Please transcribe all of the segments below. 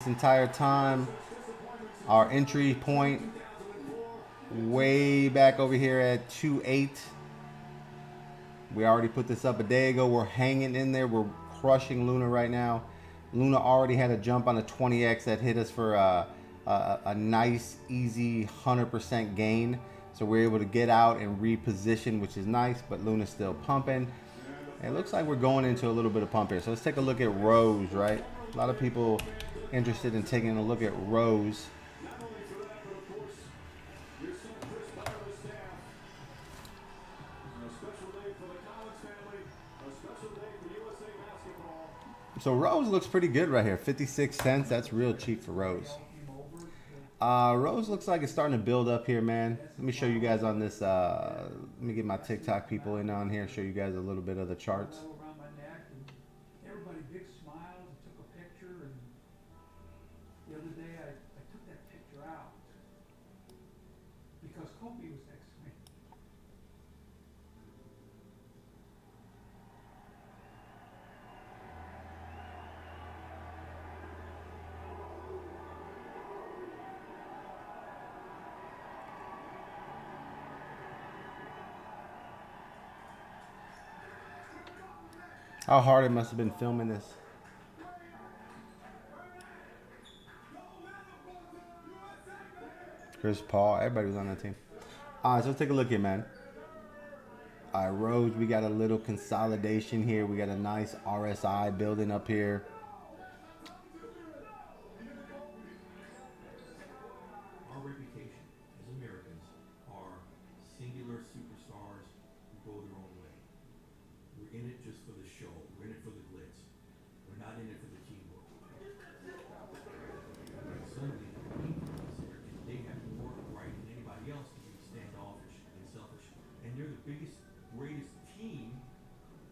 This entire time. Our entry point way back over here at 2.8. We already put this up a day ago. We're hanging in there. We're crushing Luna right now. Luna already had a jump on a 20x that hit us for a nice, easy 100% gain. So we're able to get out and reposition, which is nice, but Luna's still pumping. It looks like we're going into a little bit of pump here. So let's take a look at Rose, right? A lot of people interested in taking a look at Rose. So Rose looks pretty good right here. 56 cents. That's real cheap for Rose. Rose looks like it's starting to build up here, man. Let me show you guys on this. Let me get my TikTok people in on here and show you guys a little bit of the charts. Everybody big smiles and took a picture, and the other day I took that picture out because Kobe was next to me. How hard it must have been filming this. Chris Paul, everybody was on that team. All right, so let's take a look here, man. All right, Rose, we got a little consolidation here. We got a nice RSI building up here. Our reputation as Americans are singular superstars who go their own way. We're in it just for the show. We're in it for the glitz. We're not in it for the teamwork. But suddenly, the Indians here, and they have more right than anybody else to be standoffish and selfish. And they're the biggest, greatest team,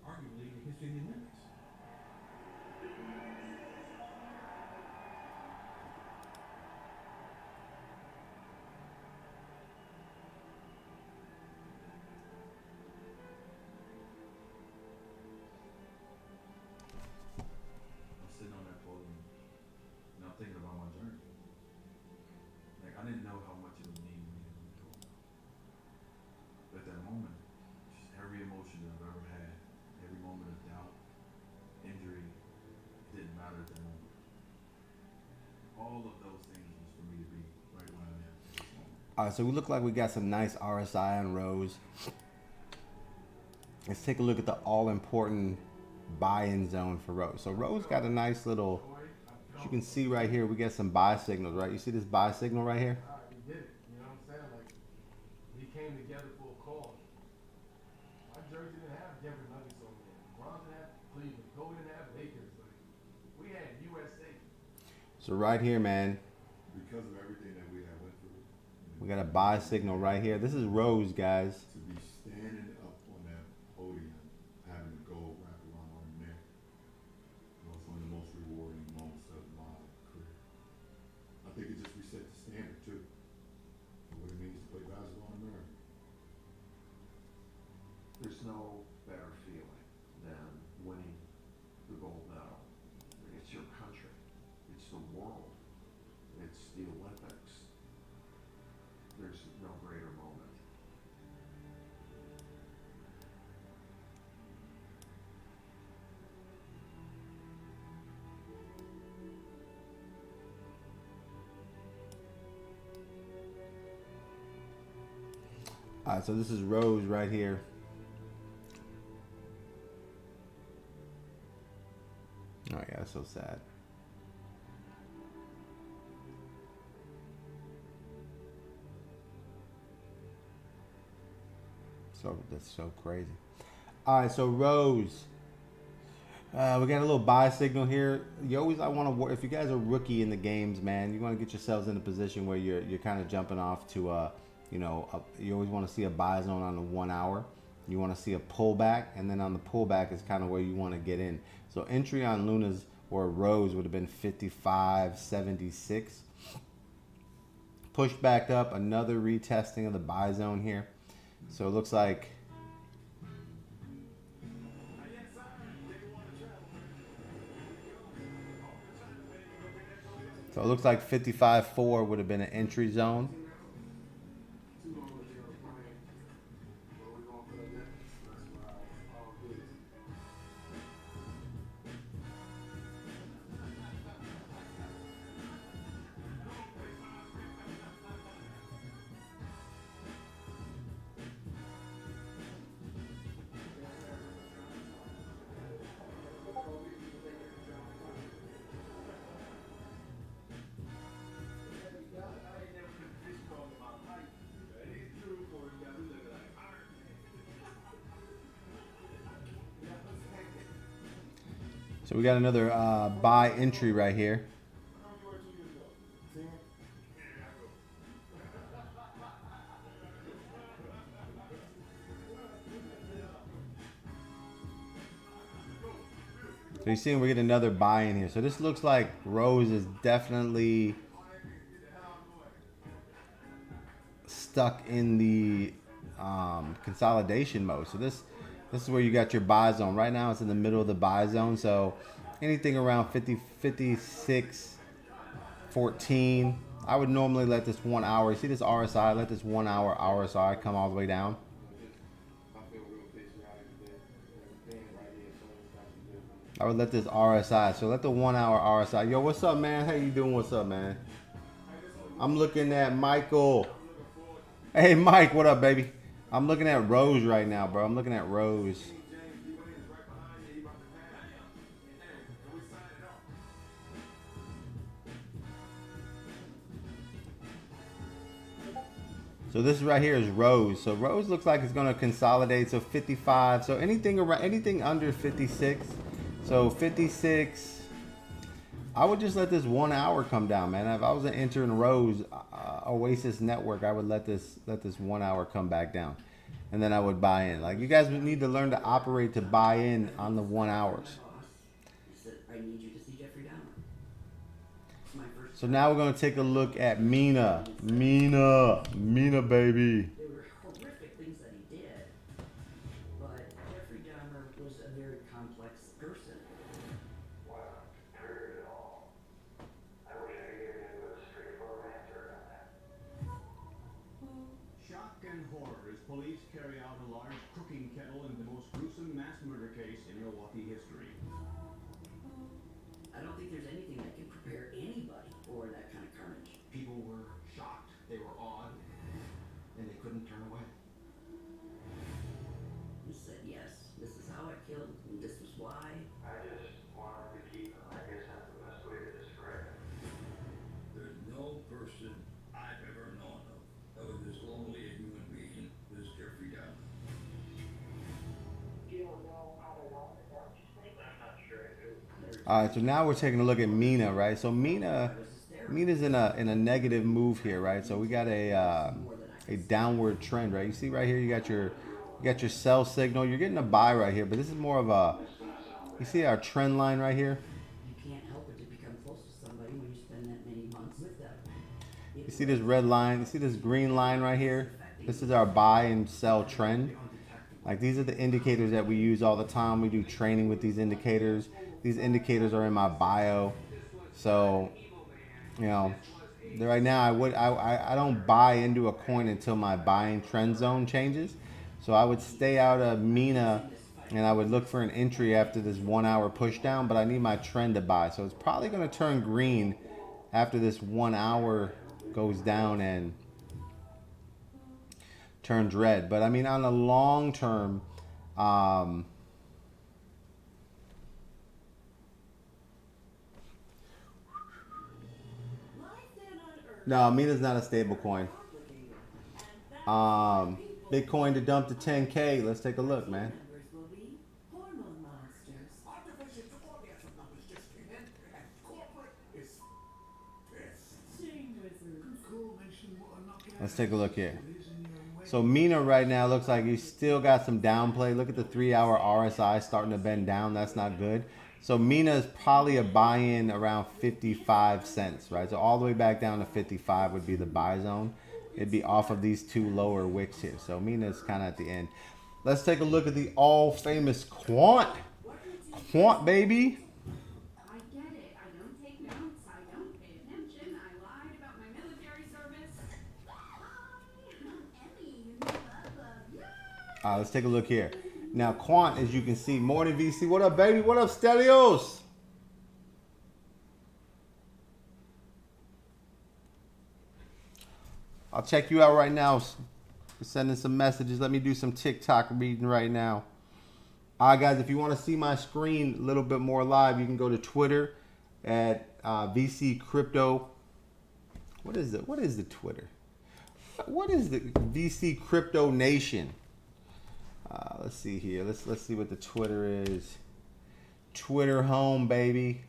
arguably, in the history of the Olympics. I'm sitting on that podium and I'm thinking about my journey. Like, I didn't know how much it would mean when it would go. But at that moment, just every emotion that I've ever had, every moment of doubt, injury, it didn't matter at that moment. All of those things was for me to be right where I'm at this moment. All right, so we look like we got some nice RSI on Rose. Let's take a look at the all-important buy-in zone for Rose. So Rose got a nice little, as you can see right here, we got some buy signals, right? You see this buy signal right here? We did it, you know what I'm saying? Like, we came together for a cause. My jersey didn't have Denver Nuggets on there. Bron didn't have Cleveland. Kobe didn't have Lakers. Like, we had USA. So right here, man, Because of everything that we have went through, we got a buy signal right here. This is Rose, guys. to be standing up on that podium, having the gold wrapped around our neck, was one of the most rewarding moments of my career. I think it just reset the standard too, for what it means to play basketball in America. There's no better feeling than winning the gold medal. It's your country. It's the world. It's the Olympics. There's no greater moment. All right, so this is Rose right here. Oh yeah, that's so sad. So that's so crazy. All right, so Rose. We got a little buy signal here. You always, I want to. If you guys are rookie in the games, man, you want to get yourselves in a position where you're kind of jumping off to you always want to see a buy zone on the 1 hour. You want to see a pullback, and then on the pullback is kind of where you want to get in. So entry on Luna's or Rose would have been 55.76. Pushed back up, another retesting of the buy zone here. So it looks like So it looks like 55.4 would have been an entry zone. Too long to be on the plane. Where we going for the next? That's why all good. So we got another buy entry right here. How many you were 2 years ago? 10? So you see we get another buy in here. So this looks like Rose is definitely stuck in the consolidation mode. So this is where you got your buy zone. Right now it's in the middle of the buy zone. So anything around 50, 56, 14. I would normally let this 1 hour, see this RSI, let this 1 hour RSI come all the way down. I feel real patriotic today. Everything right here, so it's actually good. I would let this RSI, so let the 1 hour RSI. Yo, what's up, man? How you doing? What's up, man? I'm looking at Michael. Hey, Mike, what up, baby? I'm looking at Rose right now, bro. I'm looking at Rose. So this right here is Rose. So Rose looks like it's going to consolidate. So 55. So anything around, anything under 56. So 56. I would just let this 1 hour come down, man. If I was entering Rose Oasis Network, I would let this 1 hour come back down, and then I would buy in. Like, you guys would need to learn to operate to buy in on the 1 hours. I need you to see Jeffrey Dahmer. It's my first. So now we're gonna take a look at Mina, baby. There were horrific things that he did, but Jeffrey Dahmer was a very complex person. Wow, heard it all. I wish I could get into a straightforward answer on that. Shock and horror as police carry out a large cooking kettle in the most gruesome mass murder case in Milwaukee history. I don't think there's anything that can prepare anybody for that kind of carnage. People were shocked, they were awed, and they couldn't turn away. He said, yes, this is how I killed, and this was why. I just wanted to keep him. I guess that's the best way to describe it. There's no person I've ever known of that was as lonely a human being as Jeffrey Dahmer. You don't know how to love it, don't you think? I'm not sure I do. All right, so now we're taking a look at Mina, right? So Mina's in a negative move here, right? So we got a downward trend, right? You see right here, you got your sell signal. You're getting a buy right here, but this is more of a. You see our trend line right here. You can't help but to become close to somebody when you spend that many months with them. You see this red line? You see this green line right here? This is our buy and sell trend. Like, these are the indicators that we use all the time. We do training with these indicators. These indicators are in my bio. So, you know, right now I don't buy into a coin until my buying trend zone changes. So I would stay out of Mina, and I would look for an entry after this 1 hour push down, but I need my trend to buy. So it's probably going to turn green after this 1 hour goes down and turns red. But I mean, on the long term, no, Mina's not a stable coin. Bitcoin to dump to 10K. Let's take a look, man. Members will be hormone monsters. Artificial forecast numbers just came in, and corporate is pissed. Shame wizards. Let's take a look here. So Mina right now looks like you still got some downplay. Look at the 3 hour RSI starting to bend down. That's not good. So Mina is probably a buy-in around 55 cents, right? So all the way back down to 55 would be the buy zone. It'd be off of these two lower wicks here. So Mina is kind of at the end. Let's take a look at the all famous quant. Quant, baby. I get it. I don't take notes. I don't pay attention. Let's take a look here. Now, Quant, as you can see, morning VC. What up, baby? What up, Stelios? I'll check you out right now. We're sending some messages. Let me do some TikTok reading right now. All right, guys, if you want to see my screen a little bit more live, you can go to Twitter at VC Crypto. What is it? What is the Twitter? What is the VC Crypto Nation? Let's see here. Let's see what the Twitter is. Twitter home, baby.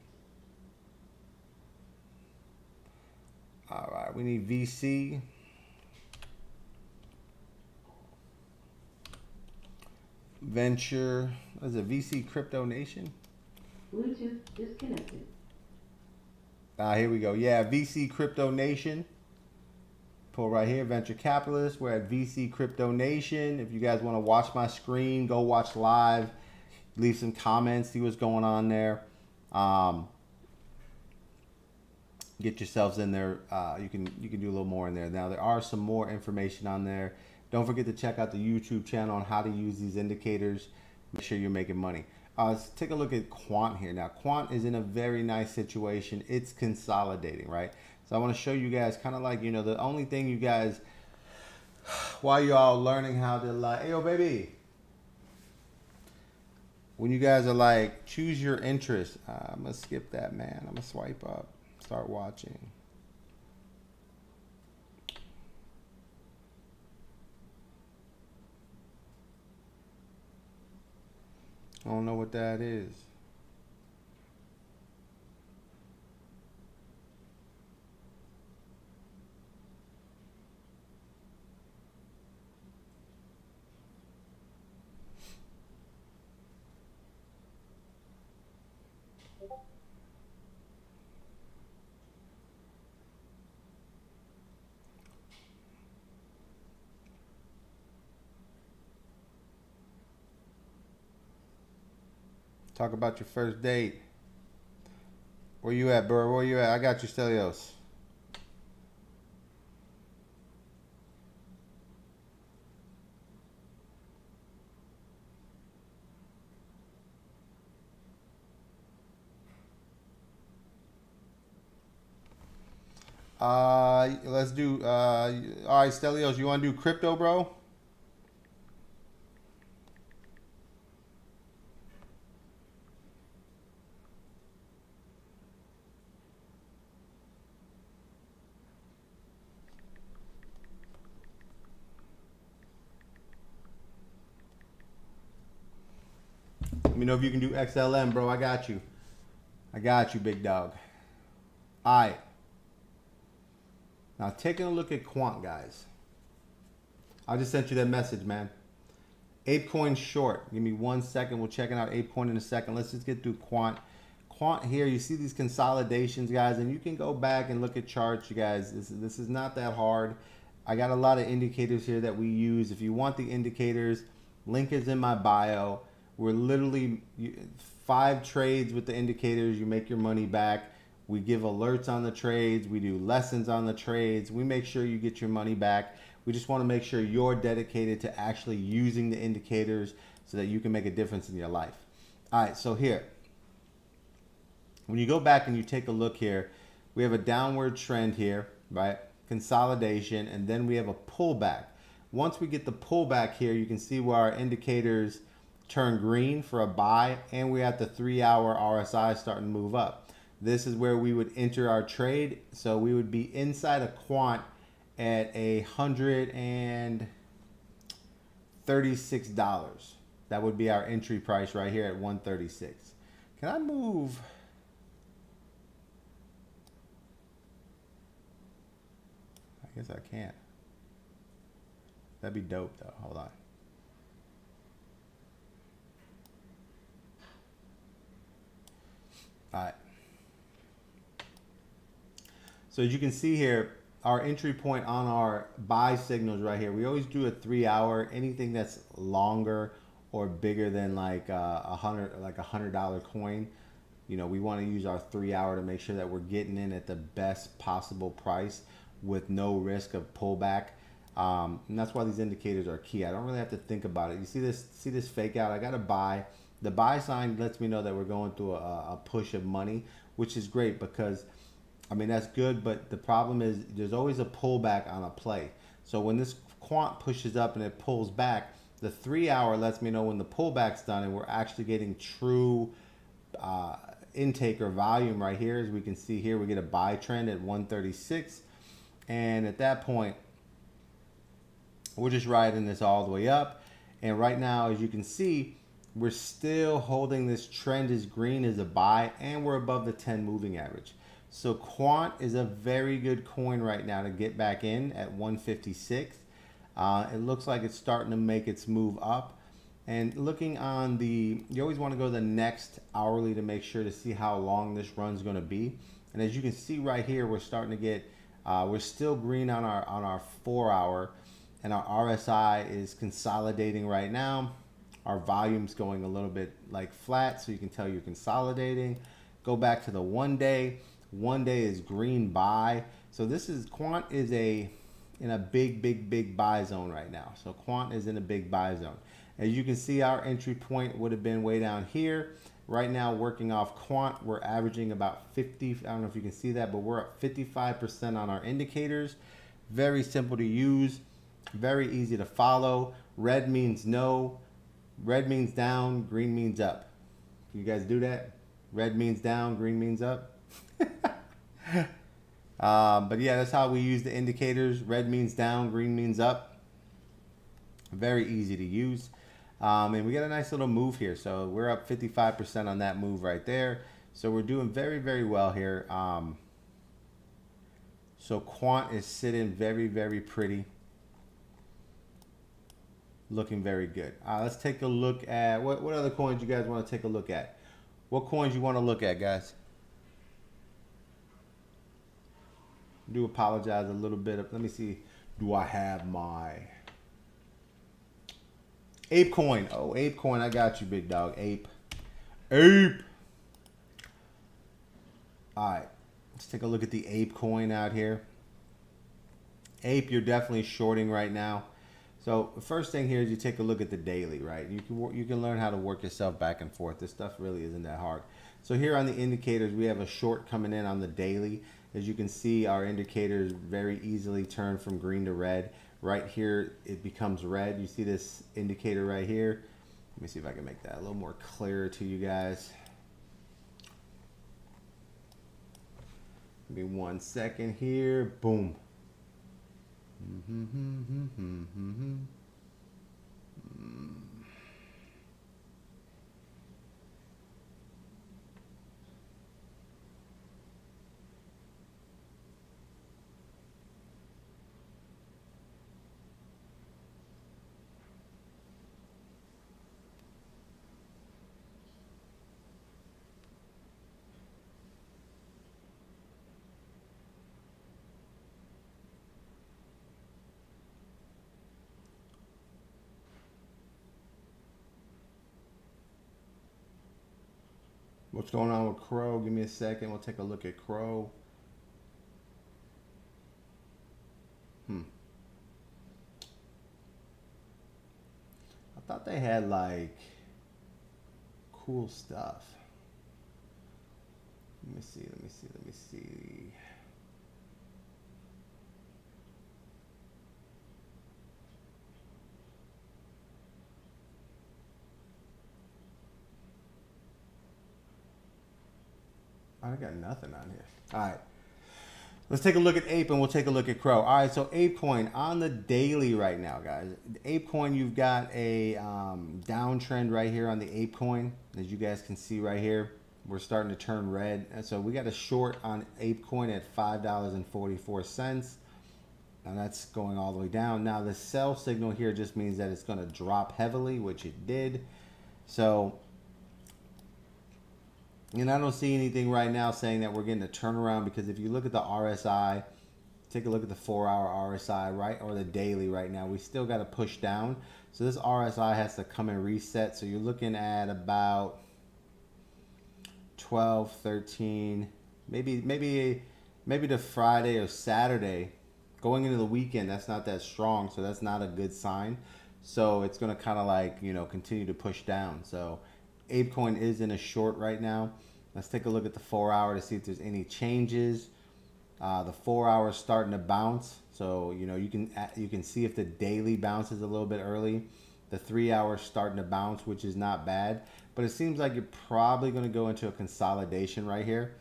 All right, we need VC. Venture. What is it? VC Crypto Nation? Bluetooth disconnected. Here we go. Yeah, VC Crypto Nation. Pull right here, Venture Capitalist. We're at VC Crypto Nation. If you guys want to watch my screen, go watch live. Leave some comments, see what's going on there. Get yourselves in there. You can do a little more in there. Now there are some more information on there. Don't forget to check out the YouTube channel on how to use these indicators. Make sure you're making money. Let's take a look at Quant here. Now, Quant is in a very nice situation. It's consolidating, right? So I want to show you guys kind of like, you know, the only thing you guys, while you're all learning how to like, hey, yo, baby. When you guys are like, choose your interest. I'm going to skip that, man. I'm going to swipe up, start watching. I don't know what that is. Talk about your first date. Where you at, bro? Where you at? I got you, Stelios. Let's do, all right, Stelios, you want to do crypto, bro? Let me know if you can do XLM, bro. I got you. I got you, big dog. All right. Now, taking a look at Quant, guys. I just sent you that message, man. ApeCoin short. Give me 1 second. We'll check out ApeCoin in a second. Let's just get through Quant. Quant here, you see these consolidations, guys, and you can go back and look at charts, you guys. This is not that hard. I got a lot of indicators here that we use. If you want the indicators, link is in my bio. We're literally 5 trades with the indicators. You make your money back. We give alerts on the trades. We do lessons on the trades. We make sure you get your money back. We just want to make sure you're dedicated to actually using the indicators so that you can make a difference in your life. All right, so here, when you go back and you take a look here, we have a downward trend here, right? Consolidation, and then we have a pullback. Once we get the pullback here, you can see where our indicators turn green for a buy, and we're at the 3-hour RSI starting to move up. This is where we would enter our trade. So we would be inside a Quant at $136. That would be our entry price right here at 136. Can I move? I guess I can't. That'd be dope though. Hold on. All right. So as you can see here, our entry point on our buy signals right here, we always do a 3-hour. Anything that's longer or bigger than like $100 coin, you know, we want to use our 3-hour to make sure that we're getting in at the best possible price with no risk of pullback. And that's why these indicators are key. I don't really have to think about it. You see this fake out. I got to buy. The buy sign lets me know that we're going through a push of money, which is great because, I mean, that's good. But the problem is there's always a pullback on a play. So when this quant pushes up and it pulls back, the 3 hour lets me know when the pullback's done and we're actually getting true intake or volume right here. As we can see here, we get a buy trend at 136. And at that point, we're just riding this all the way up. And right now, as you can see, we're still holding this trend as green as a buy, and we're above the 10 moving average. So quant is a very good coin right now to get back in at 156. It looks like it's starting to make its move up. And looking on you always want to go to the next hourly to make sure to see how long this run's going to be. And as you can see right here, we're starting to get, we're still green on our 4 hour, and our RSI is consolidating right now. Our volume's going a little bit like flat, so you can tell you're consolidating. Go back to the 1 day. 1 day is green buy. So this is, quant is in a big buy zone right now. So quant is in a big buy zone. As you can see, our entry point would have been way down here. Right now, working off quant, we're averaging about 50. I don't know if you can see that, but we're at 55% on our indicators. Very simple to use, very easy to follow. Red means no. Red means down, green means up. You guys do that? Red means down, green means up. But yeah, that's how we use the indicators. Red means down, green means up. Very easy to use. And we got a nice little move here. So we're up 55% on that move right there. So we're doing very well here. So quant is sitting very pretty. Looking very good. Let's take a look at what other coins you guys want to take a look at. What coins you want to look at, guys? I do apologize a little bit. Let me see. Do I have my Ape coin? Oh, Ape coin. I got you, big dog. Ape. All right. Let's take a look at the Ape coin out here. Ape, you're definitely shorting right now. So the first thing here is you take a look at the daily, right? You can learn how to work yourself back and forth. This stuff really isn't that hard. So here on the indicators, we have a short coming in on the daily. As you can see, our indicators very easily turn from green to red. Right here, it becomes red. You see this indicator right here? Let me see if I can make that a little more clear to you guys. Give me 1 second here. Boom. What's going on with Crow? Give me a second. We'll take a look at Crow. I thought they had like cool stuff. Let me see. I got nothing on here. All right. Let's take a look at Ape and we'll take a look at Crow. All right, so ApeCoin on the daily right now, guys. ApeCoin, you've got a downtrend right here on the ApeCoin. As you guys can see right here, we're starting to turn red. And so we got a short on ApeCoin at $5.44. And that's going all the way down. Now the sell signal here just means that it's going to drop heavily, which it did. So, and I don't see anything right now saying that we're getting a turnaround, because if you look at the RSI, take a look at the 4-hour RSI, right, or the daily right now, we still got to push down. So this RSI has to come and reset. So you're looking at about 12, 13, maybe the Friday or Saturday Going into the weekend, that's not that strong, so that's not a good sign. So it's going to kind of like, you know, continue to push down. So ApeCoin is in a short right now. Let's take a look at the 4 hour to see if there's any changes. The 4 hour is starting to bounce, so you know you can see if the daily bounces a little bit early. The 3 hour is starting to bounce, which is not bad, but it seems like you're probably going to go into a consolidation right here.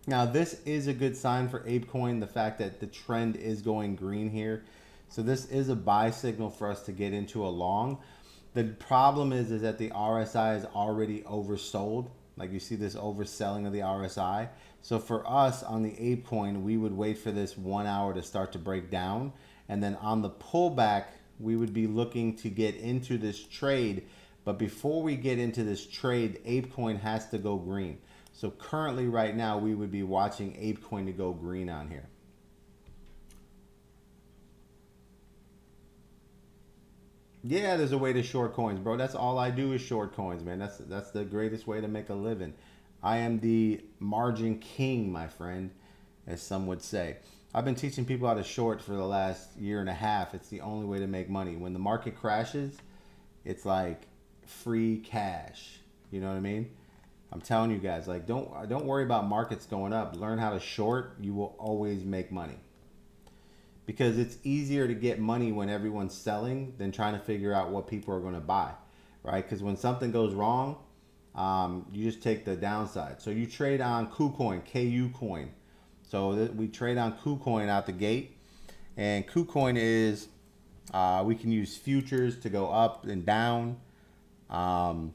Now this is a good sign for ApeCoin, the fact that the trend is going green here. So this is a buy signal for us to get into a long. The problem is that the RSI is already oversold. Like you see this overselling of the RSI. So for us on the ApeCoin, we would wait for this 1 hour to start to break down. And then on the pullback, we would be looking to get into this trade. But before we get into this trade, ApeCoin has to go green. So currently right now, we would be watching ApeCoin to go green on here. Yeah, there's a way to short coins, bro. That's all I do is short coins, man. That's the greatest way to make a living. I am the margin king, my friend, as some would say. I've been teaching people how to short for the last year and a half. It's the only way to make money. When the market crashes, it's like free cash. You know what I mean? I'm telling you guys, like don't worry about markets going up. Learn how to short. You will always make money. Because it's easier to get money when everyone's selling than trying to figure out what people are going to buy, right? Because when something goes wrong, you just take the downside. So you trade on KuCoin, KU coin. So we trade on KuCoin out the gate. And KuCoin is, we can use futures to go up and down. And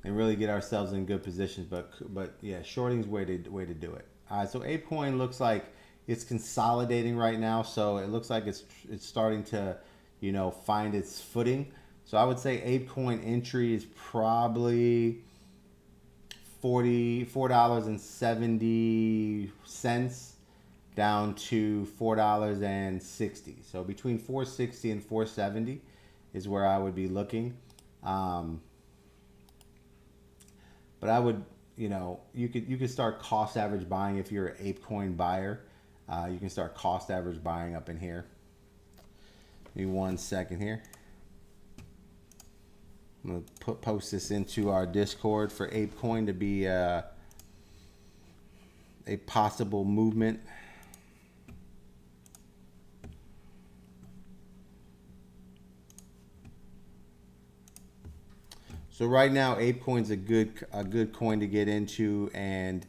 really get ourselves in good positions. But yeah, shorting is way to do it. All right, so ApeCoin looks like it's consolidating right now, so it looks like it's starting to, you know, find its footing. So I would say ApeCoin entry is probably $44.70 down to $4.60. So between $4.60 and $4.70 is where I would be looking. But I would, you know, you could start cost average buying if you're an ApeCoin buyer. You can start cost average buying up in here. Give me 1 second here. I'm going to post this into our Discord for ApeCoin to be a possible movement. So right now, ApeCoin's a good coin to get into, and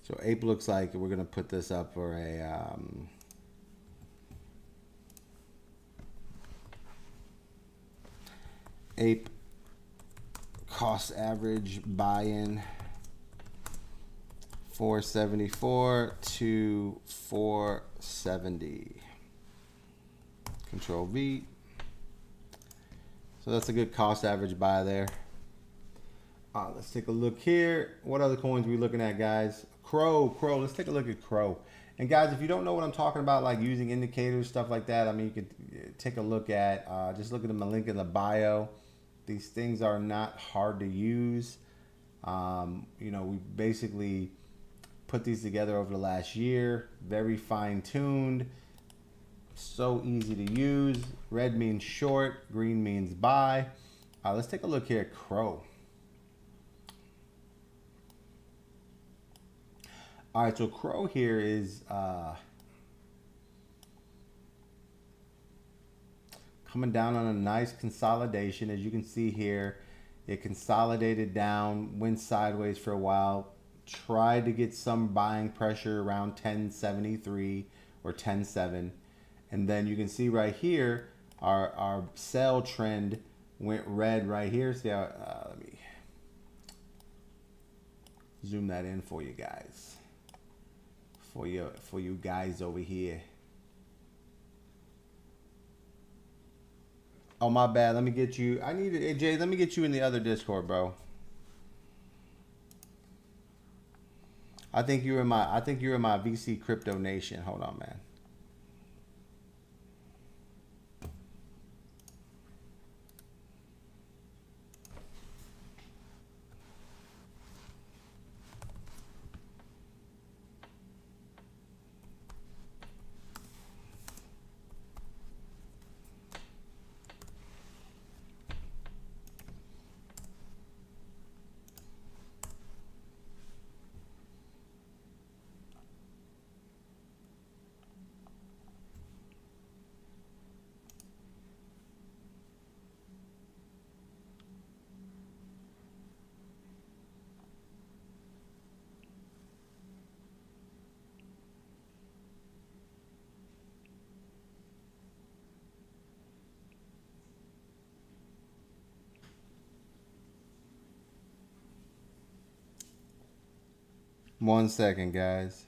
so Ape looks like we're gonna put this up for a Ape cost average buy-in 474 to 470. Control V. So that's a good cost average buy there. Let's take a look here. What other coins are we looking at, guys? Crow. Let's take a look at Crow. And guys, if you don't know what I'm talking about, like using indicators, stuff like that, I mean, you could take a look at, just look at the link in the bio. These things are not hard to use. You know, we basically put these together over the last year. Very fine-tuned. So easy to use. Red means short. Green means buy. Let's take a look here at Crow. All right, so Crow here is coming down on a nice consolidation. As you can see here, it consolidated down, went sideways for a while, tried to get some buying pressure around 1073, or 10.7. And then you can see right here, our sell trend went red right here. See how, let me zoom that in for you guys. For you guys over here. Oh, my bad. Let me get you. I need it. Jay, let me get you in the other Discord, bro. I think you're in my VC Crypto Nation. Hold on, man. One second, guys.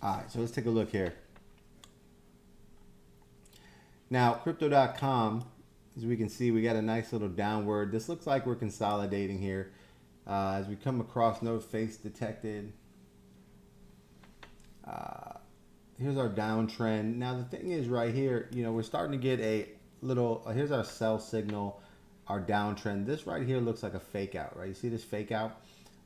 All right, so let's take a look here. Now, crypto.com, as we can see, we got a nice little downward. This looks like we're consolidating here. As we come across no face detected. Here's our downtrend. Now, the thing is right here, you know, we're starting to get a little, here's our sell signal, our downtrend. This right here looks like a fake out, right? You see this fake out?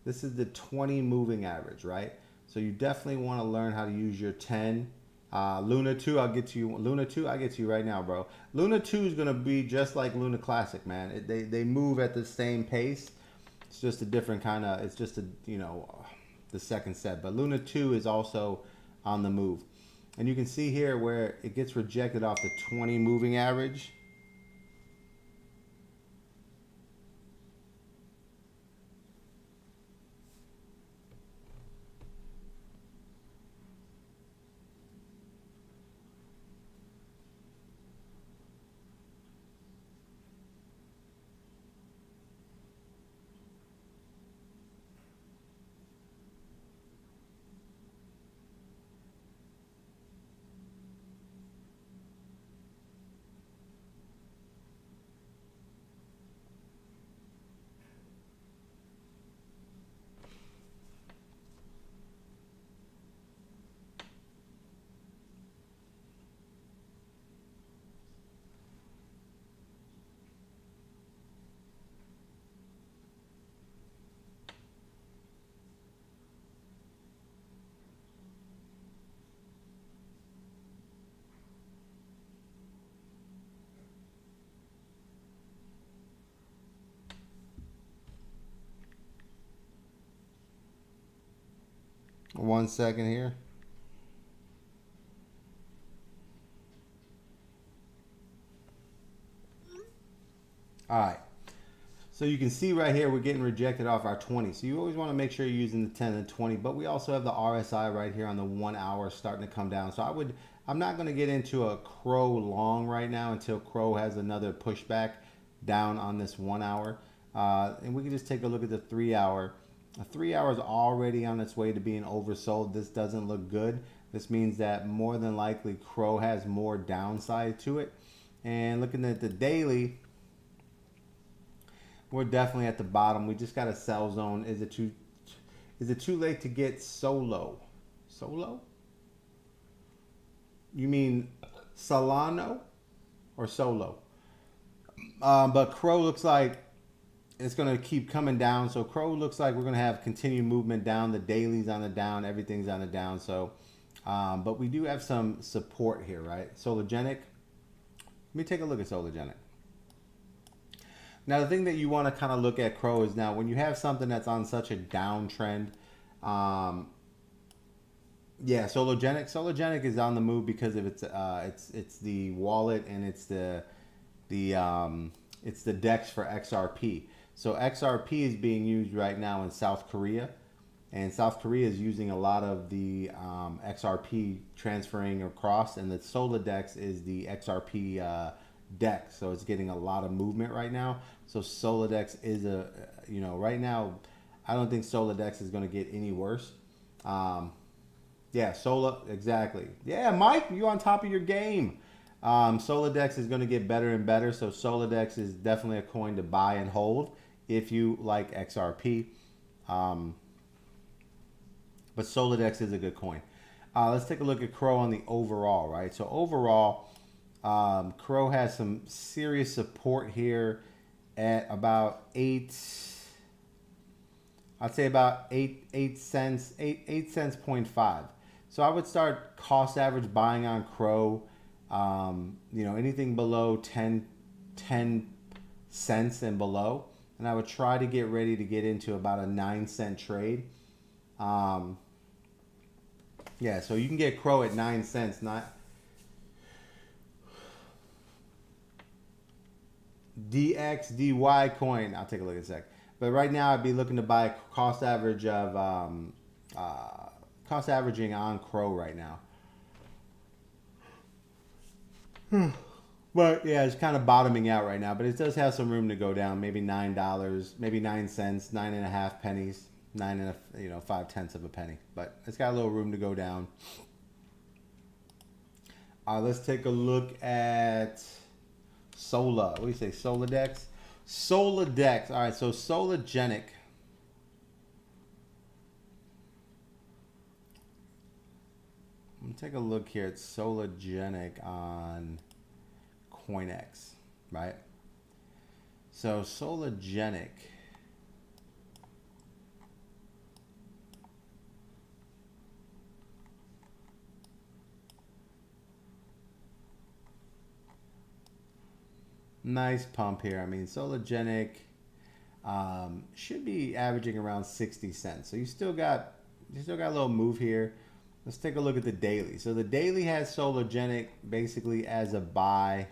This is the 20 moving average, right? So you definitely want to learn how to use your 10. Luna 2, I'll get to you. Luna 2, I'll get to you right now, bro. Luna 2 is going to be just like Luna Classic, man. They move at the same pace. It's just a different kind of, it's just a, you know, the second set. But Luna 2 is also on the move. And you can see here where it gets rejected off the 20 moving average. One second here. All right. So you can see right here, we're getting rejected off our 20. So you always want to make sure you're using the 10 and 20, but we also have the RSI right here on the 1 hour starting to come down. So I'm not going to get into a Crow long right now until Crow has another pushback down on this 1 hour. And we can just take a look at the 3 hour. A 3 hour is already on its way to being oversold. This doesn't look good. This means that more than likely Crow has more downside to it. And looking at the daily, we're definitely at the bottom. We just got a sell zone. Is it too late to get solo? Solo? You mean Solano or solo? But Crow looks like it's going to keep coming down. So Crow looks like we're going to have continued movement down. The daily's on the down. Everything's on the down. So, but we do have some support here, right? Sologenic. Let me take a look at Sologenic. Now, the thing that you want to kind of look at Crow is now when you have something that's on such a downtrend. Yeah, Sologenic is on the move because of it's the wallet and it's the DEX for XRP. So XRP is being used right now in South Korea, and South Korea is using a lot of the XRP transferring across, and the Soladex is the XRP DEX. So it's getting a lot of movement right now. So Soladex is right now, I don't think Soladex is going to get any worse. Yeah, exactly. Yeah, Mike, you on top of your game. Soladex is going to get better and better. So Soladex is definitely a coin to buy and hold if you like XRP. But Soladex is a good coin. Let's take a look at Crow on the overall, right? So overall, Crow has some serious support here at about 8. I'd say about 8 cents, 8 cents 0.5. So I would start cost average buying on Crow. Anything below 10 cents and below, and I would try to get ready to get into about a 9-cent trade. Yeah, so you can get Crow at 9 cents. Not DXDY coin. I'll take a look in a sec. But right now, I'd be looking to buy cost average of cost averaging on Crow right now. But yeah, it's kind of bottoming out right now. But it does have some room to go down. Maybe $9, maybe 9 cents, 9.5 pennies, 5/10 of a penny. But it's got a little room to go down. Let's take a look at Sola. What do you say, Soladex? Soladex. All right, so Sologenic. I'm gonna take a look here at Sologenic on CoinEx, right? So Sologenic. Nice pump here. I mean, Sologenic should be averaging around 60 cents. So you still got a little move here. Let's take a look at the daily. So the daily has Sologenic basically as a buy.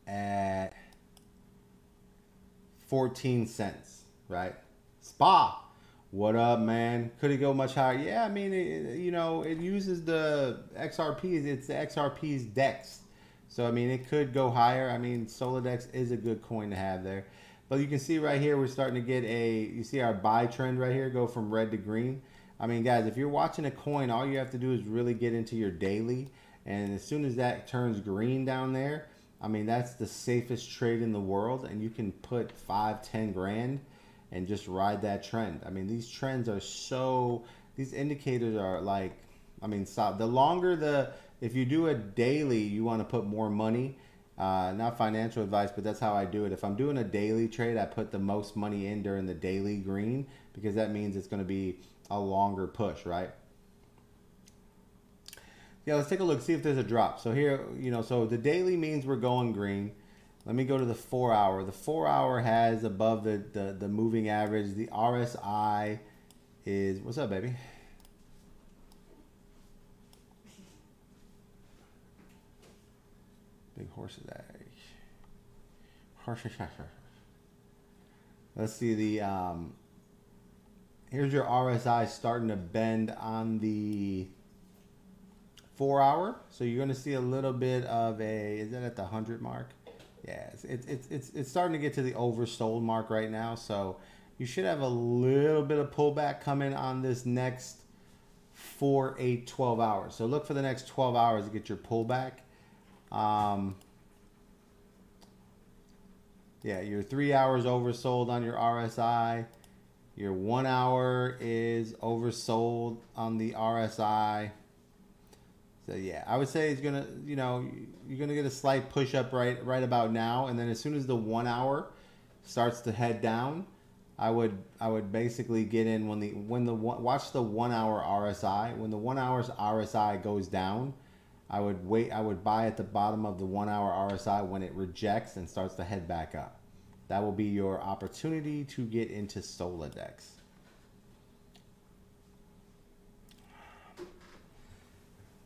At 14 cents, right? Spa. What up, man? Could it go much higher? Yeah, I mean, it uses the XRPs. It's the XRP's DEX. So, I mean, it could go higher. I mean, Soladex is a good coin to have there. But you can see right here, we're starting to get you see our buy trend right here go from red to green. I mean, guys, if you're watching a coin, all you have to do is really get into your daily. And as soon as that turns green down there, I mean, that's the safest trade in the world. And you can put 5-10 grand and just ride that trend. I mean, these trends are these indicators are like, I mean, the longer if you do a daily, you want to put more money. Not financial advice, but that's how I do it. If I'm doing a daily trade, I put the most money in during the daily green because that means it's going to be a longer push, right? Yeah, let's take a look, see if there's a drop. So here, so the daily means we're going green. Let me go to the 4 hour. The 4 hour has above the moving average. The RSI is, what's up, baby? Big horses. Let's see here's your RSI starting to bend on the 4 hour. So you're going to see a little bit of is that at the 100 mark? Yeah, it's starting to get to the oversold mark right now. So you should have a little bit of pullback coming on this next 4, 8, 12 hours. So look for the next 12 hours to get your pullback. Yeah, your 3 hours oversold on your RSI. Your 1 hour is oversold on the RSI. So yeah, I would say it's gonna, you know, you're gonna get a slight push up right about now, and then as soon as the 1 hour starts to head down, I would basically get in watch the 1 hour RSI. When the 1 hour's RSI goes down, I would buy at the bottom of the 1 hour RSI when it rejects and starts to head back up. That will be your opportunity to get into Soladex.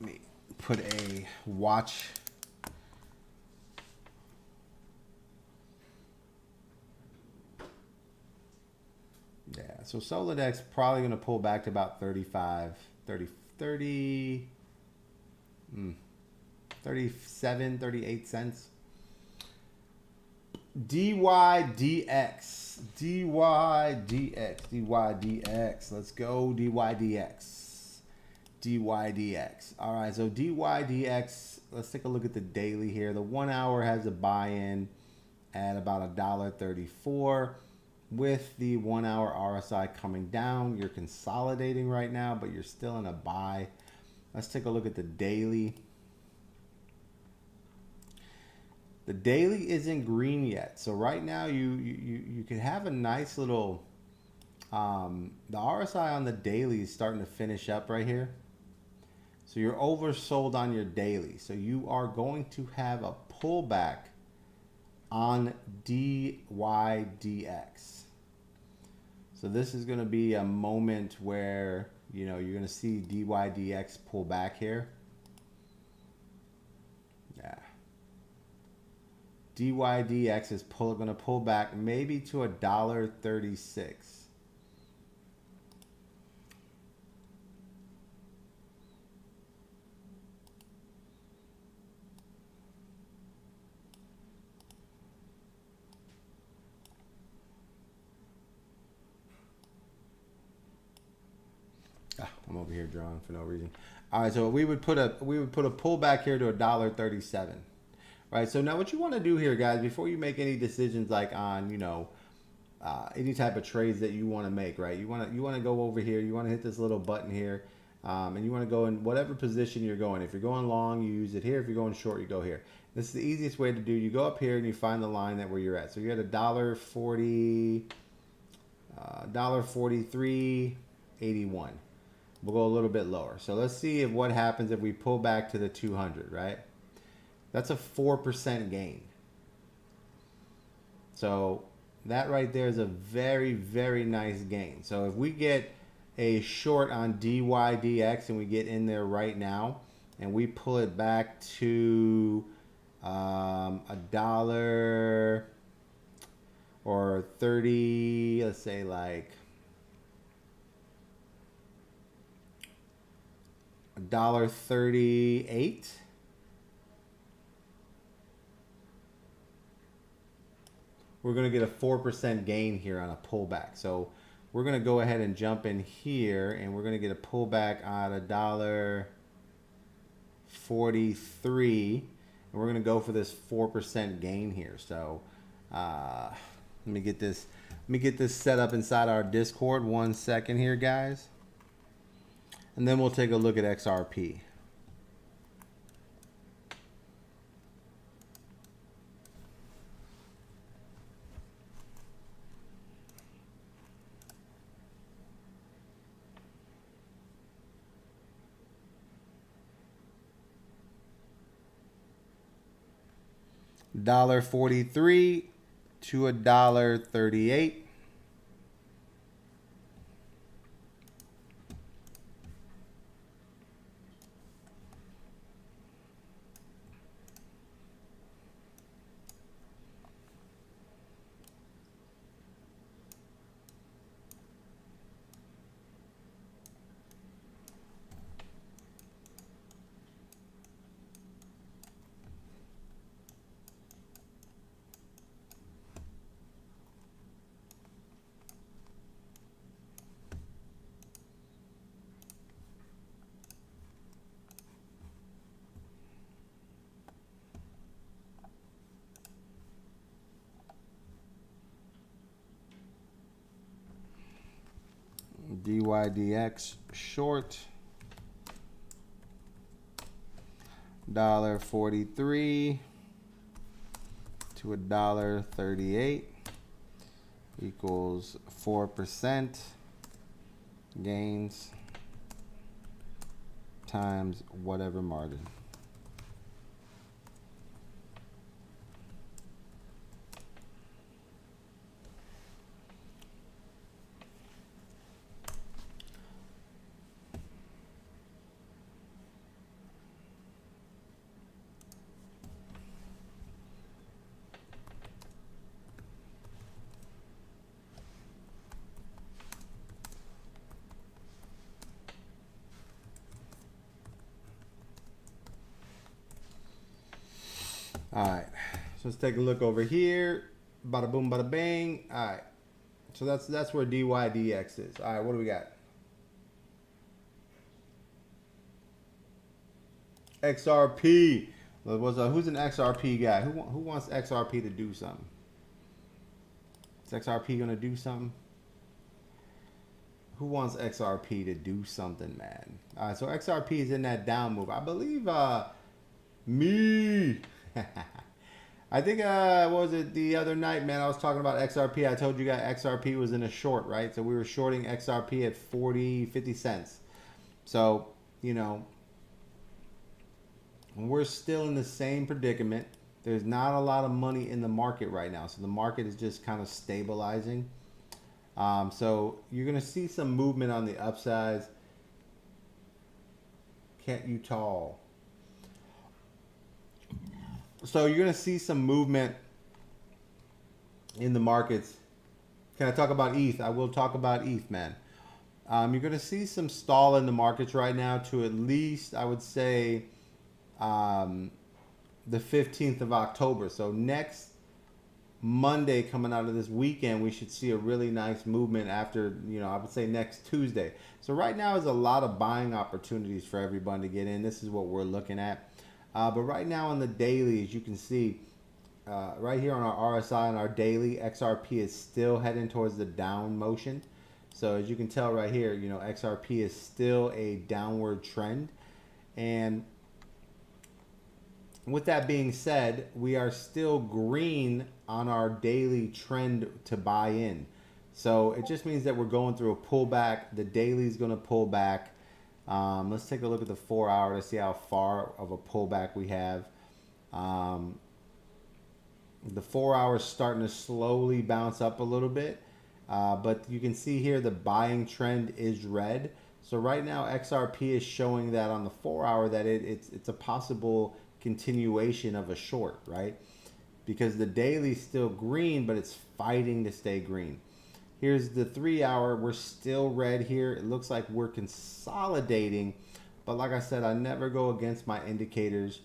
Let me put a watch. Yeah, so Soladex probably going to pull back to about 37, 38 cents. DYDX. Let's go DYDX. All right, so DYDX, let's take a look at the daily here. The 1 hour has a buy-in at about $1.34. With the 1 hour RSI coming down, you're consolidating right now, but you're still in a buy. Let's take a look at the daily. The daily isn't green yet, so right now you could have a nice little. The RSI on the daily is starting to finish up right here, so you're oversold on your daily. So you are going to have a pullback on DYDX. So this is going to be a moment where, you know, you're going to see DYDX pull back here. Yeah. DYDX is going to pull back maybe to $1.36. I'm over here drawing for no reason. All right, so we would put a pullback here to $1.37. Right. So now what you want to do here, guys, before you make any decisions like on, you know, any type of trades that you want to make, right? You want to go over here. You want to hit this little button here, and you want to go in whatever position you're going. If you're going long, you use it here. If you're going short, you go here. This is the easiest way to do. You go up here and you find the line that where you're at. So you're at $1.40, $1.43.81. We'll go a little bit lower. So let's see if what happens if we pull back to the 200, right? That's a 4% gain. So that right there is a very, very nice gain. So if we get a short on DYDX and we get in there right now and we pull it back to $1 or 30, let's say like $1.38. We're going to get a 4% gain here on a pullback. So we're going to go ahead and jump in here and we're going to get a pullback on $1.43. And we're going to go for this 4% gain here. So let me get this set up inside our Discord. 1 second here, guys. And then we'll take a look at XRP. $1.43 to $1.38. DYDX short. $1.43 to $1.38 equals 4% gains times whatever margin. All right, so let's take a look over here. Bada boom, bada bang. All right, so that's where DYDX is. All right, what do we got? XRP. Who's an XRP guy? Who wants XRP to do something? Is XRP gonna do something? Who wants XRP to do something, man? All right, so XRP is in that down move. I believe me. I think what was it the other night, man? I was talking about XRP. I told you guys XRP was in a short, right? So we were shorting XRP at 50 cents. So, you know, we're still in the same predicament. There's not a lot of money in the market right now. So the market is just kind of stabilizing. So you're going to see some movement on the upsides. Can't you tall? So you're going to see some movement in the markets. Can I talk about ETH? I will talk about ETH, man. You're going to see some stall in the markets right now to at least, I would say, the 15th of October. So next Monday, coming out of this weekend, we should see a really nice movement after, you know, I would say next Tuesday. So right now is a lot of buying opportunities for everyone to get in. This is what we're looking at. But right now on the daily, as you can see, right here on our RSI and our daily, XRP is still heading towards the down motion. So as you can tell right here, you know, XRP is still a downward trend. And with that being said, we are still green on our daily trend to buy in. So it just means that we're going through a pullback. The daily is going to pull back. Let's take a look at the 4 hour to see how far of a pullback we have. The 4 hour is starting to slowly bounce up a little bit. But you can see here the buying trend is red. So right now XRP is showing that on the 4 hour that it's a possible continuation of a short, right? Because the daily is still green, but it's fighting to stay green. Here's the 3 hour. We're still red here. It looks like we're consolidating. But like I said, I never go against my indicators.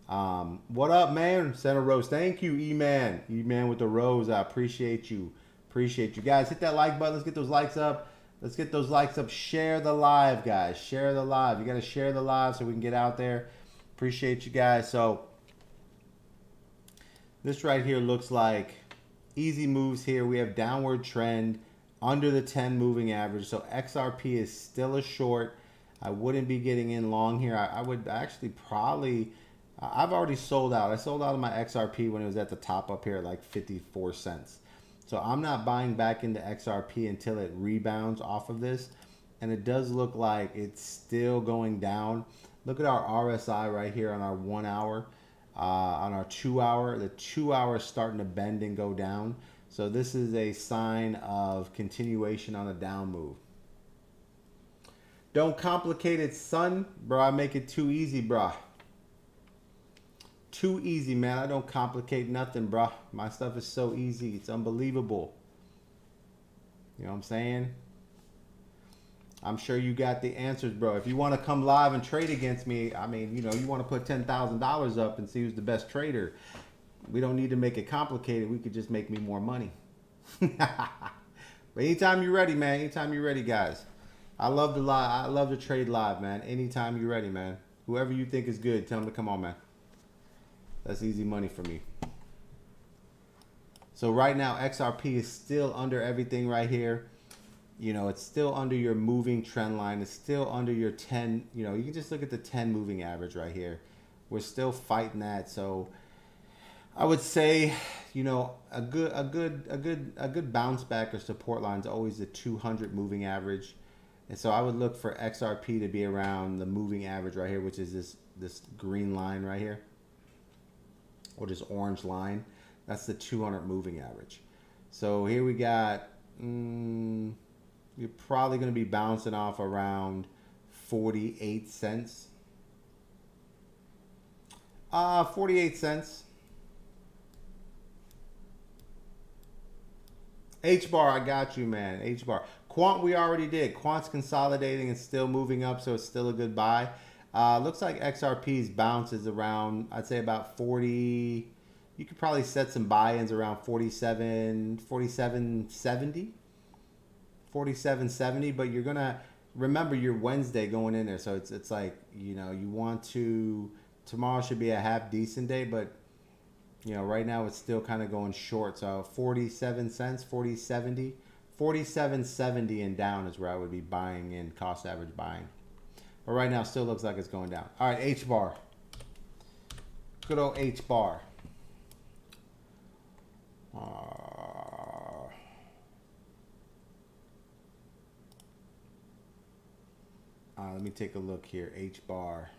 What up, man? Center Rose. Thank you, E-Man. E-Man with the rose. I appreciate you. Appreciate you. Guys, hit that like button. Let's get those likes up. Let's get those likes up. Share the live, guys. Share the live. You got to share the live so we can get out there. Appreciate you guys. So this right here looks like easy moves here. We have downward trend under the 10 moving average. So XRP is still a short. I wouldn't be getting in long here. I would actually probably, I've already sold out. I sold out of my XRP when it was at the top up here at like 54 cents. So I'm not buying back into XRP until it rebounds off of this. And it does look like it's still going down. Look at our RSI right here on our 1 hour. On our 2 hour, the 2 hour is starting to bend and go down. So this is a sign of continuation on a down move. Don't complicate it, son. Bro, I make it too easy, bro. Too easy, man. I don't complicate nothing, bro. My stuff is so easy. It's unbelievable. You know what I'm saying? I'm sure you got the answers, bro. If you want to come live and trade against me, I mean, you know, you want to put $10,000 up and see who's the best trader. We don't need to make it complicated. We could just make me more money. But anytime you're ready, man. Anytime you're ready, guys. I love to live. I love to trade live, man. Anytime you're ready, man. Whoever you think is good, tell them to come on, man. That's easy money for me. So right now, XRP is still under everything right here. You know, it's still under your moving trend line. It's still under your 10. You know, you can just look at the 10 moving average right here. we're still fighting that. So I would say, you know, a good bounce back or support line is always the 200 moving average. And so I would look for XRP to be around the moving average right here, which is this green line right here, or this orange line. That's the 200 moving average. So here we got, you're probably going to be bouncing off around 48 cents. 48 cents. H bar, I got you, man. H bar. Quant, we already did. Quant's consolidating and still moving up, so it's still a good buy. Looks like XRP's bounce is around, I'd say about 40. You could probably set some buy-ins around 47.70. 47.70, but you're gonna remember your Wednesday going in there, so it's like, you know, you want to, tomorrow should be a half decent day, but you know, right now it's still kind of going short. So 47 cents, 40.70, 47.70 and down is where I would be buying in, cost average buying. But right now still looks like it's going down. All right, H bar. Good old H bar. Let me take a look here. H bar.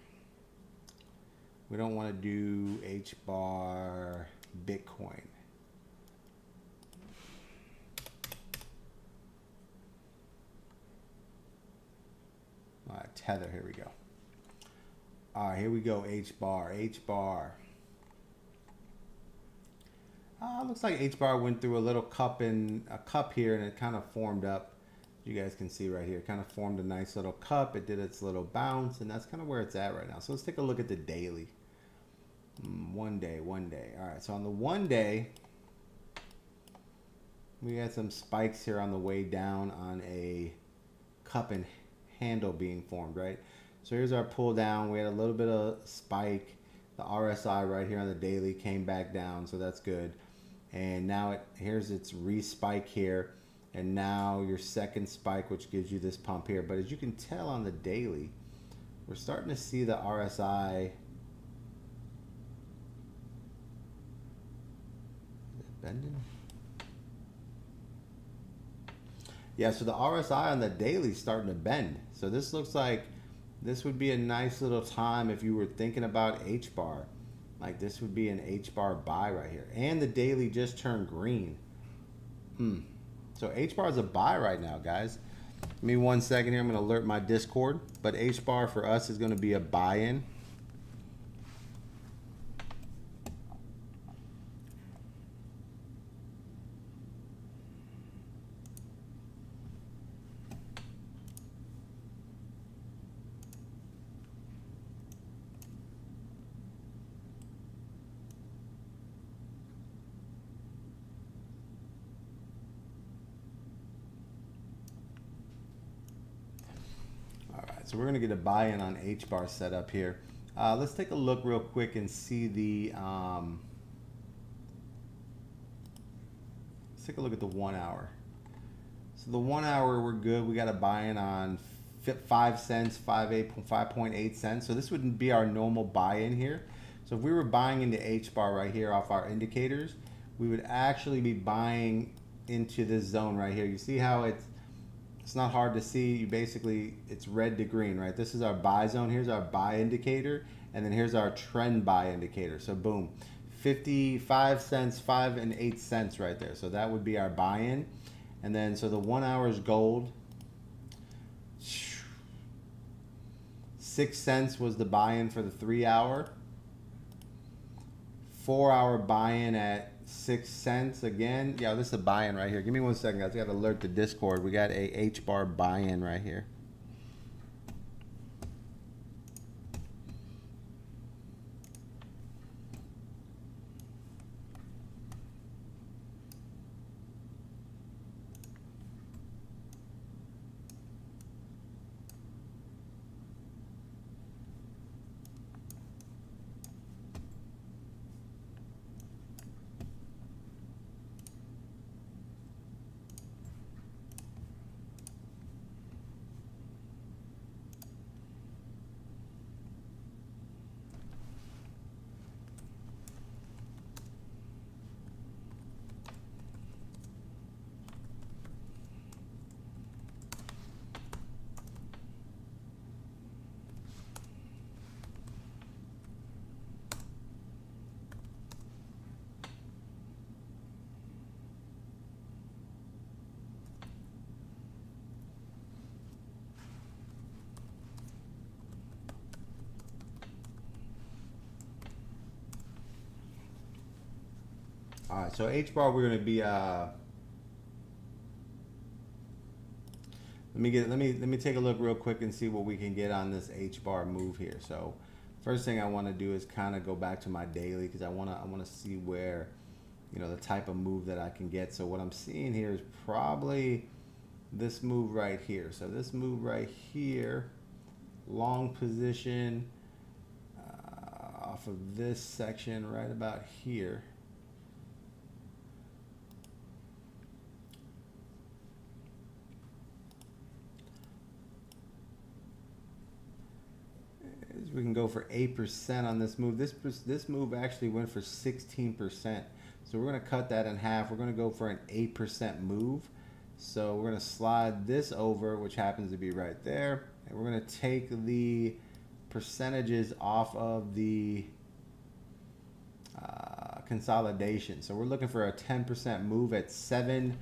We don't want to do H bar Bitcoin. All right, Tether. Here we go. All right, here we go. H bar. H bar. Looks like H bar went through a little cup here, and it kind of formed up. You guys can see right here, it kind of formed a nice little cup. It did its little bounce, and that's kind of where it's at right now. So let's take a look at the daily. One day. All right, so on the 1 day, we had some spikes here on the way down on a cup and handle being formed, right? So here's our pull down. We had a little bit of spike. The RSI right here on the daily came back down, so that's good. And now here's its respike here. And now your second spike, which gives you this pump here. But as you can tell on the daily, we're starting to see the RSI. Is it bending? Yeah, so the RSI on the daily is starting to bend. So this looks like this would be a nice little time if you were thinking about H bar. Like this would be an H bar buy right here. And the daily just turned green. So H bar is a buy right now, guys. Give me 1 second here. I'm going to alert my Discord. But H bar for us is going to be a buy-in. So we're going to get a buy-in on H bar set up here. Let's take a look real quick and see the, let's take a look at the 1 hour. So the 1 hour, we're good. We got a buy-in on 5 cents, 5.8 cents. So this would be our normal buy-in here. So if we were buying into H bar right here off our indicators, we would actually be buying into this zone right here. You see how it's not hard to see. You basically, it's red to green, right? This is our buy zone. Here's our buy indicator. And then here's our trend buy indicator. So boom, 55 cents, 5 and 8 cents right there. So that would be our buy-in. And then, so the 1 hour is gold. 6 cents was the buy-in for the 3 hour. 4 hour buy-in at 6 cents again. Yeah, this is a buy-in right here. Give me 1 second, guys. I got to alert the Discord. We got a H bar buy-in right here. All right, so H bar, we're gonna be let me take a look real quick and see what we can get on this H bar move here. So first thing I want to do is kind of go back to my daily because I want to see where, you know, the type of move that I can get. So what I'm seeing here is probably this move right here. So this move right here, long position off of this section right about here. We can go for 8% on this move. This move actually went for 16%. So we're going to cut that in half. We're going to go for an 8% move. So we're going to slide this over, which happens to be right there. And we're going to take the percentages off of the consolidation. So we're looking for a 10% move at 7-1.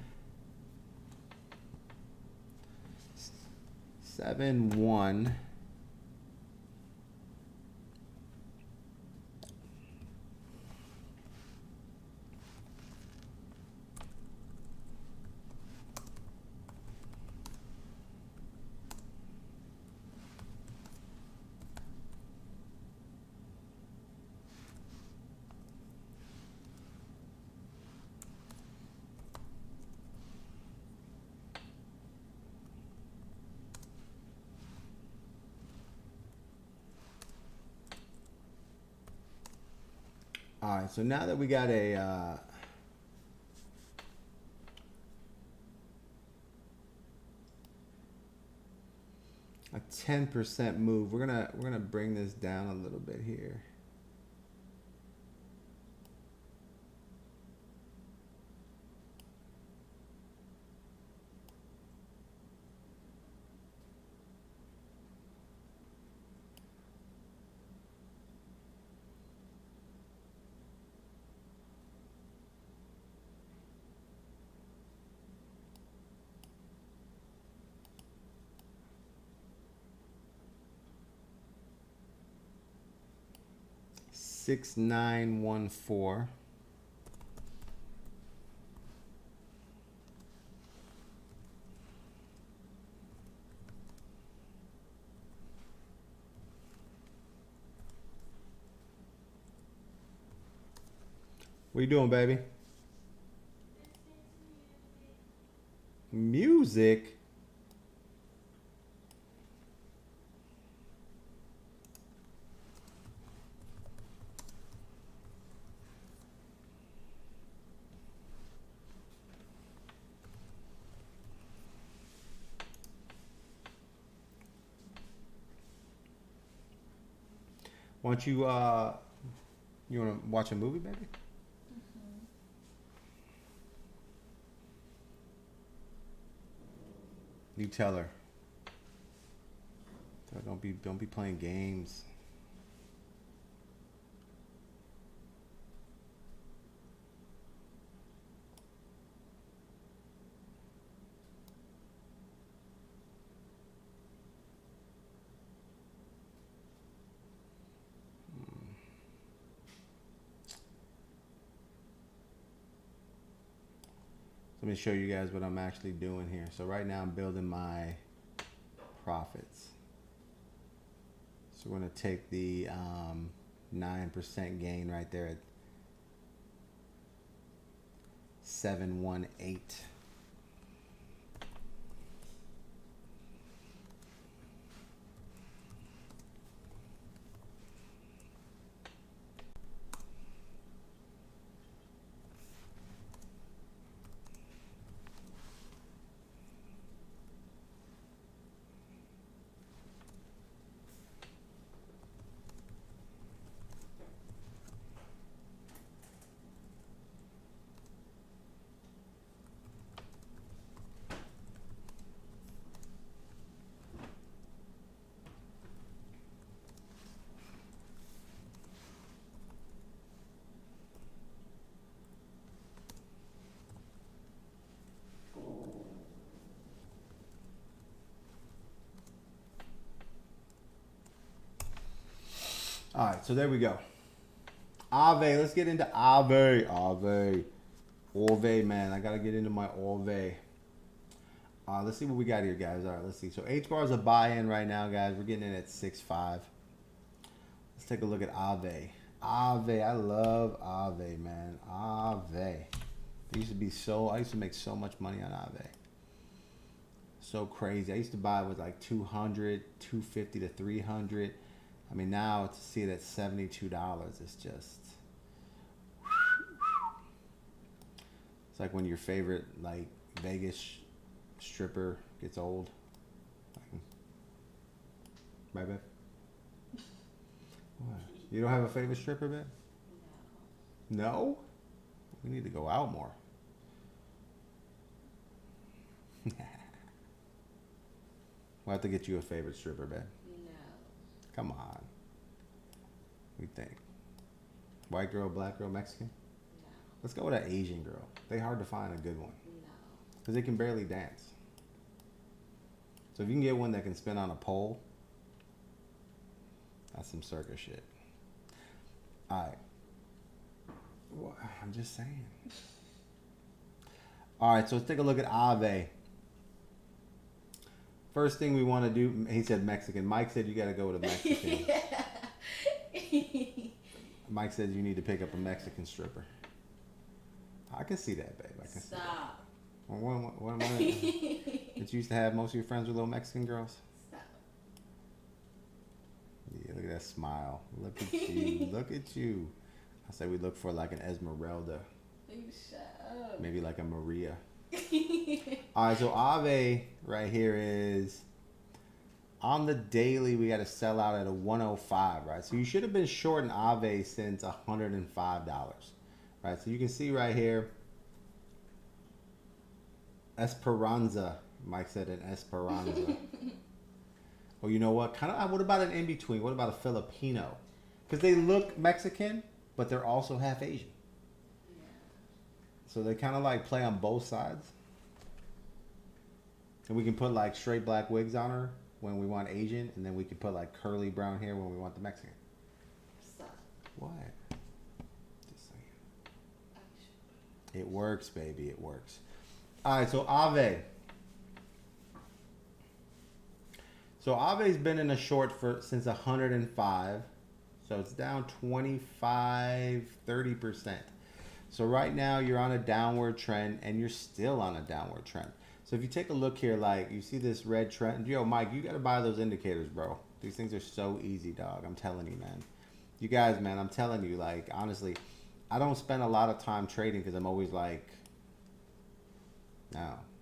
All right, so now that we got a 10% move, we're gonna bring this down a little bit here. $6,914. What you doing, baby? Music? Why don't you you want to watch a movie, baby? You tell her. Tell her don't be playing games. Let me show you guys what I'm actually doing here. So right now I'm building my profits. So we're going to take the 9% gain right there at 718. All right, so there we go. Ave, let's get into Ave. Ave. Orve, man. I gotta get into my Orve. Let's see what we got here, guys. All right, let's see. So H bar is a buy-in right now, guys. We're getting in at 6.5. Let's take a look at Ave. Ave, I love Ave, man. Ave. I used to make so much money on Ave. So crazy. I used to buy it with like 200, 250 to 300. I mean, now to see it at $72, it's just... It's like when your favorite, like, Vegas stripper gets old. Right, babe? What? You don't have a favorite stripper, babe? No. No? We need to go out more. We'll have to get you a favorite stripper, babe. No. Come on. What do you think? White girl, black girl, Mexican? No. Let's go with an Asian girl. They hard to find a good one. No. Because they can barely dance. So if you can get one that can spin on a pole, that's some circus shit. Alright. Well, I'm just saying. Alright, so let's take a look at Ave. First thing we want to do, he said Mexican. Mike said you got to go with a Mexican. Mike said you need to pick up a Mexican stripper. I can see that, babe. I can see that. Stop. What am I? Did you used to have most of your friends with little Mexican girls? Stop. Yeah, look at that smile. Look at you. Look at you. I say we look for like an Esmeralda. You shut up. Maybe like a Maria. Alright, so Ave right here is on the daily. We got to sell out at a 105, right? So you should have been short in Ave since $105, right? So you can see right here, Esperanza. Mike said an Esperanza. Well, you know what? What about an in between? What about a Filipino? Because they look Mexican, but they're also half Asian. So they kind of like play on both sides. And we can put like straight black wigs on her when we want Asian, and then we can put like curly brown hair when we want the Mexican. Stop. What? Just saying. It works, baby. It works. All right, so Ave. So Ave's been in a short since 105. So it's down 25-30%. So right now you're on a downward trend, and you're still on a downward trend. So if you take a look here, like you see this red trend, yo, Mike, you got to buy those indicators, bro. These things are so easy, dog. I'm telling you, man. You guys, man, I'm telling you, like, honestly, I don't spend a lot of time trading because I'm always like,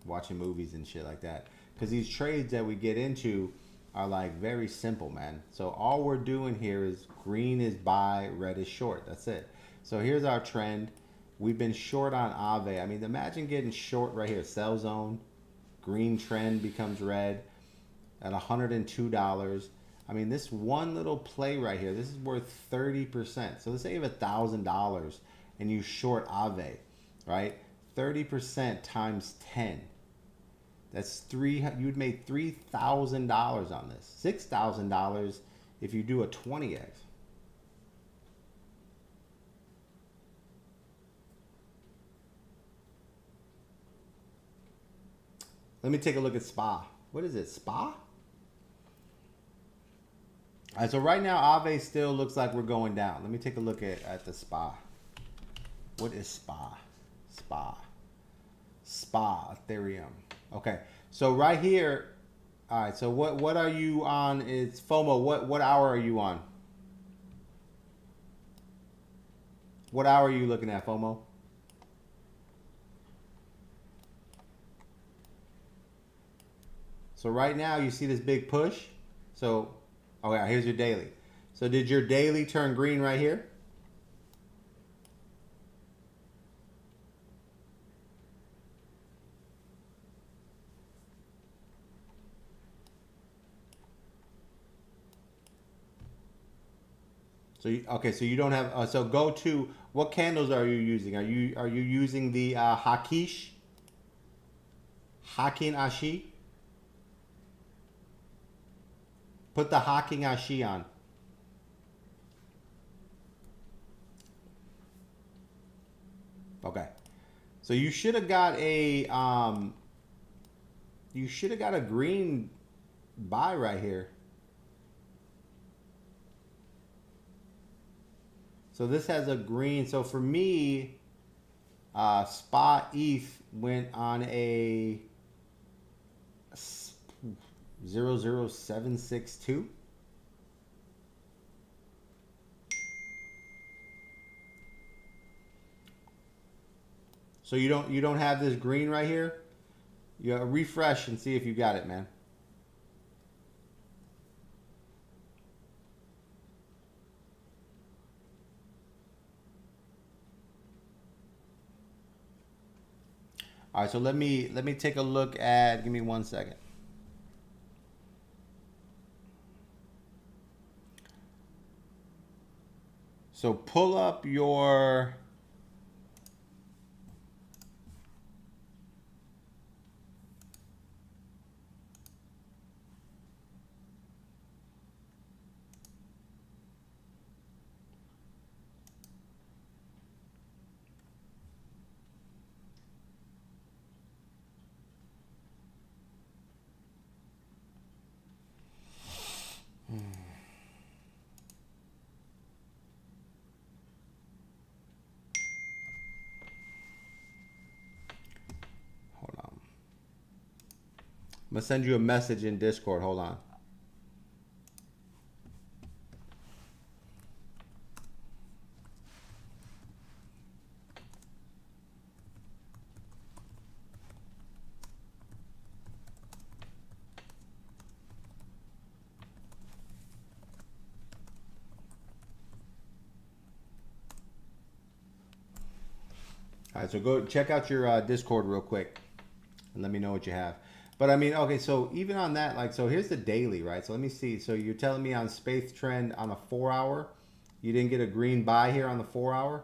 watching movies and shit like that. Because these trades that we get into are like very simple, man. So all we're doing here is green is buy, red is short. That's it. So here's our trend. We've been short on Ave. I mean, imagine getting short right here. Sell zone. Green trend becomes red at $102. I mean, this one little play right here, this is worth 30%. So let's say you have $1,000 and you short Ave, right? 30% times 10. That's you'd make $3,000 on this. $6,000 if you do a 20x. Let me take a look at SPA. What is it, SPA? All right, so right now, Ave still looks like we're going down. Let me take a look at the SPA. What is SPA? SPA, Ethereum. Okay, so right here, all right, so what are you on? It's FOMO. What hour are you on? What hour are you looking at, FOMO? So right now you see this big push. So, okay, here's your daily. So did your daily turn green right here? So so you don't have. So go to what candles are you using? Are you using the Hakin Ashi? Put the Hakin Ashi on. Okay. So you should have got a green buy right here. So this has a green. So for me, spot ETH went on a 00762. So you don't have this green right here? You refresh and see if you got it, man. All right, so let me take a look at, give me 1 second. So pull up your hold on. I'm gonna send you a message in Discord. Hold on. All right, so go check out your Discord real quick and let me know what you have. But I mean, okay, so even on that, like, so here's the daily, right? So let me see. So you're telling me on Space Trend on a 4 hour, you didn't get a green buy here on the 4 hour?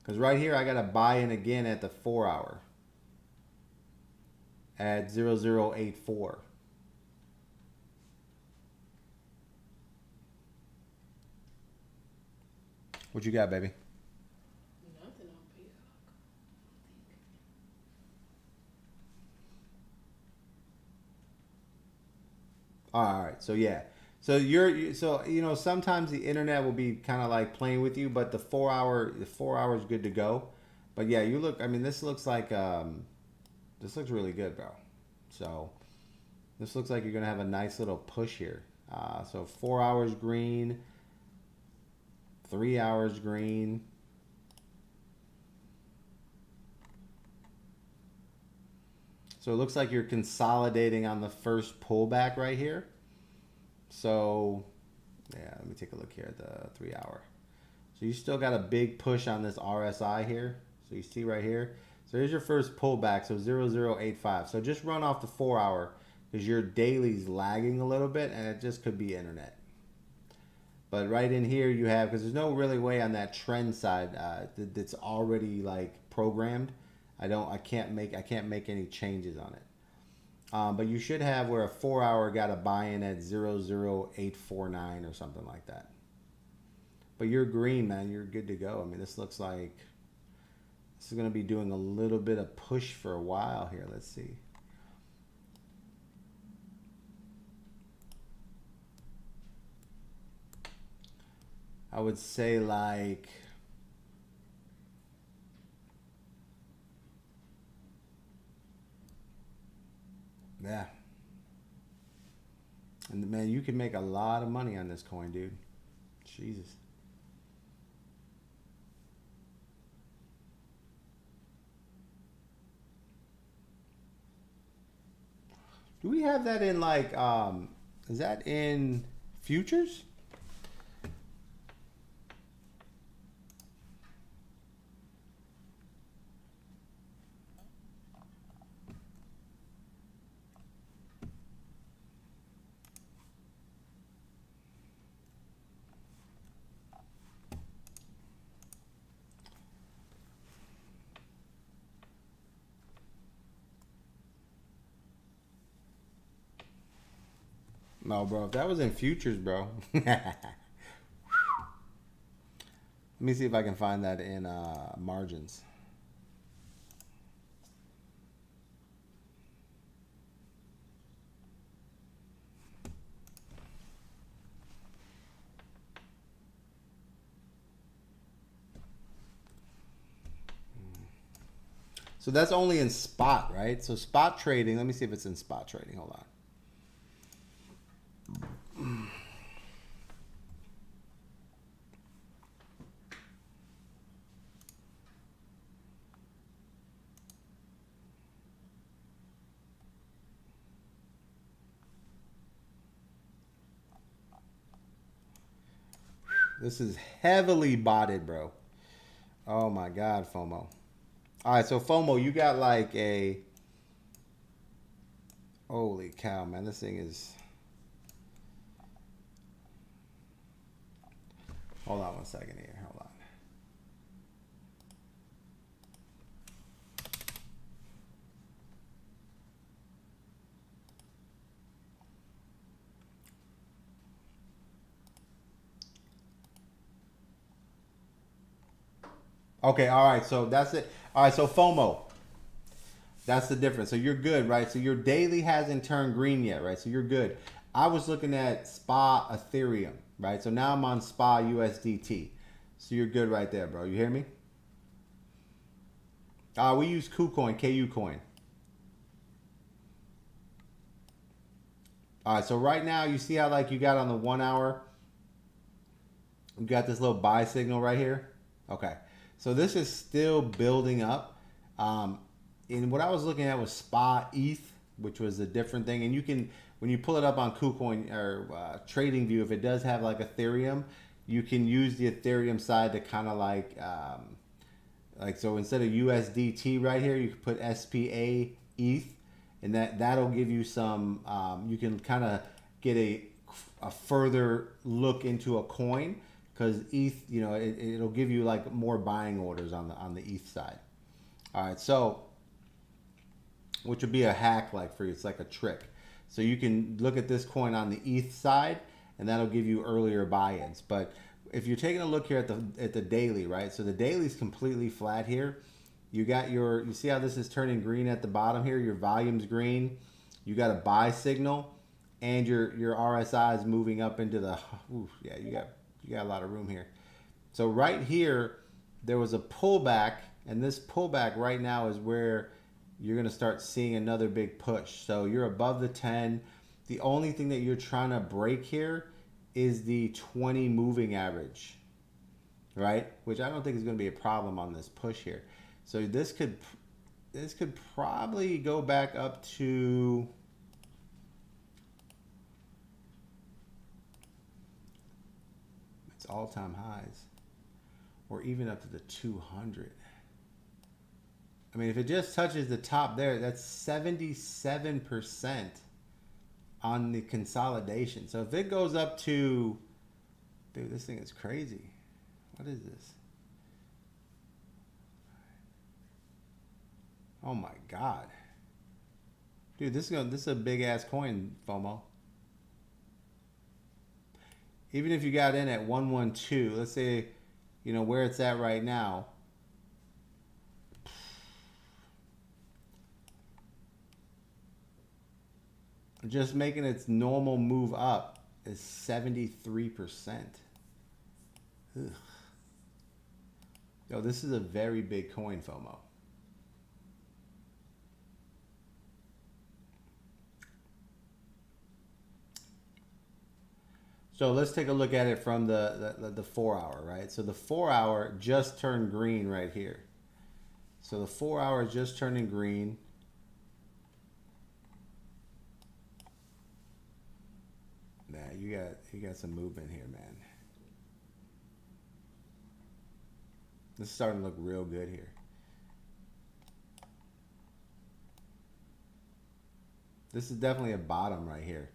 Because right here, I got to buy in again at the 4 hour at 0084. What you got, baby? Nothing on Peacock. All right, so yeah, so so you know, sometimes the internet will be kind of like playing with you, but the 4 hour is good to go. But yeah, you look. I mean, this looks like this looks really good, bro. So this looks like you're gonna have a nice little push here. So 4 hours green, 3 hours green. So it looks like you're consolidating on the first pullback right here. So yeah, let me take a look here at the 3 hour. So you still got a big push on this RSI here. So you see right here. So here's your first pullback. So 0085. So just run off the 4 hour because your daily's lagging a little bit and it just could be internet. But right in here you have, because there's no really way on that trend side that's already like programmed. I can't make any changes on it. But you should have where a 4 hour got a buy-in at 00849 or something like that. But you're green, man. You're good to go. I mean, this looks like this is going to be doing a little bit of push for a while here. Let's see. I would say like, yeah. And man, you can make a lot of money on this coin, dude. Jesus. Do we have that in like, is that in futures? No, bro. If that was in futures, bro. Let me see if I can find that in margins. So that's only in spot, right? So spot trading, let me see if it's in spot trading. Hold on. This is heavily botted, bro. Oh my God, FOMO. All right, so FOMO, you got like a... Holy cow, man. This thing is... Hold on one second here. Hold on. Okay, all right, so that's it. All right, so FOMO. That's the difference. So you're good, right? So your daily hasn't turned green yet, right? So you're good. I was looking at SPA Ethereum, right? So now I'm on SPA USDT. So you're good right there, bro. You hear me? We use KuCoin, KU coin. All right, so right now you see how like you got on the 1 hour, you got this little buy signal right here. Okay, so this is still building up. And what I was looking at was SPA ETH, which was a different thing. And you can, when you pull it up on KuCoin or TradingView, if it does have like Ethereum, you can use the Ethereum side to kind of like so instead of USDT right here, you can put SPA ETH, and that'll give you some. You can kind of get a further look into a coin because ETH, you know, it'll give you like more buying orders on the ETH side. All right, so. Which would be a hack like for you. It's like a trick. So you can look at this coin on the ETH side, and that'll give you earlier buy-ins. But if you're taking a look here at the daily, right? So the daily is completely flat here. You got you see how this is turning green at the bottom here? Your volume's green. You got a buy signal, and your RSI is moving up into the. Yeah, you got a lot of room here. So right here, there was a pullback, and this pullback right now is where you're going to start seeing another big push. So you're above the 10. The only thing that you're trying to break here is the 20 moving average, right? Which I don't think is going to be a problem on this push here. So this could probably go back up to its all-time highs, or even up to the 200. I mean, if it just touches the top there, that's 77% on the consolidation. So if it goes up to, dude, this thing is crazy. What is this? Oh my God. Dude, this is a big ass coin, FOMO. Even if you got in at 112, let's say, you know, where it's at right now, just making its normal move up is 73%. Ugh. Yo, this is a very big coin, FOMO. So let's take a look at it from the 4 hour, right? So the 4 hour just turned green right here. So the 4 hour is just turning green. Man, you got some movement here, man. This is starting to look real good here. This is definitely a bottom right here.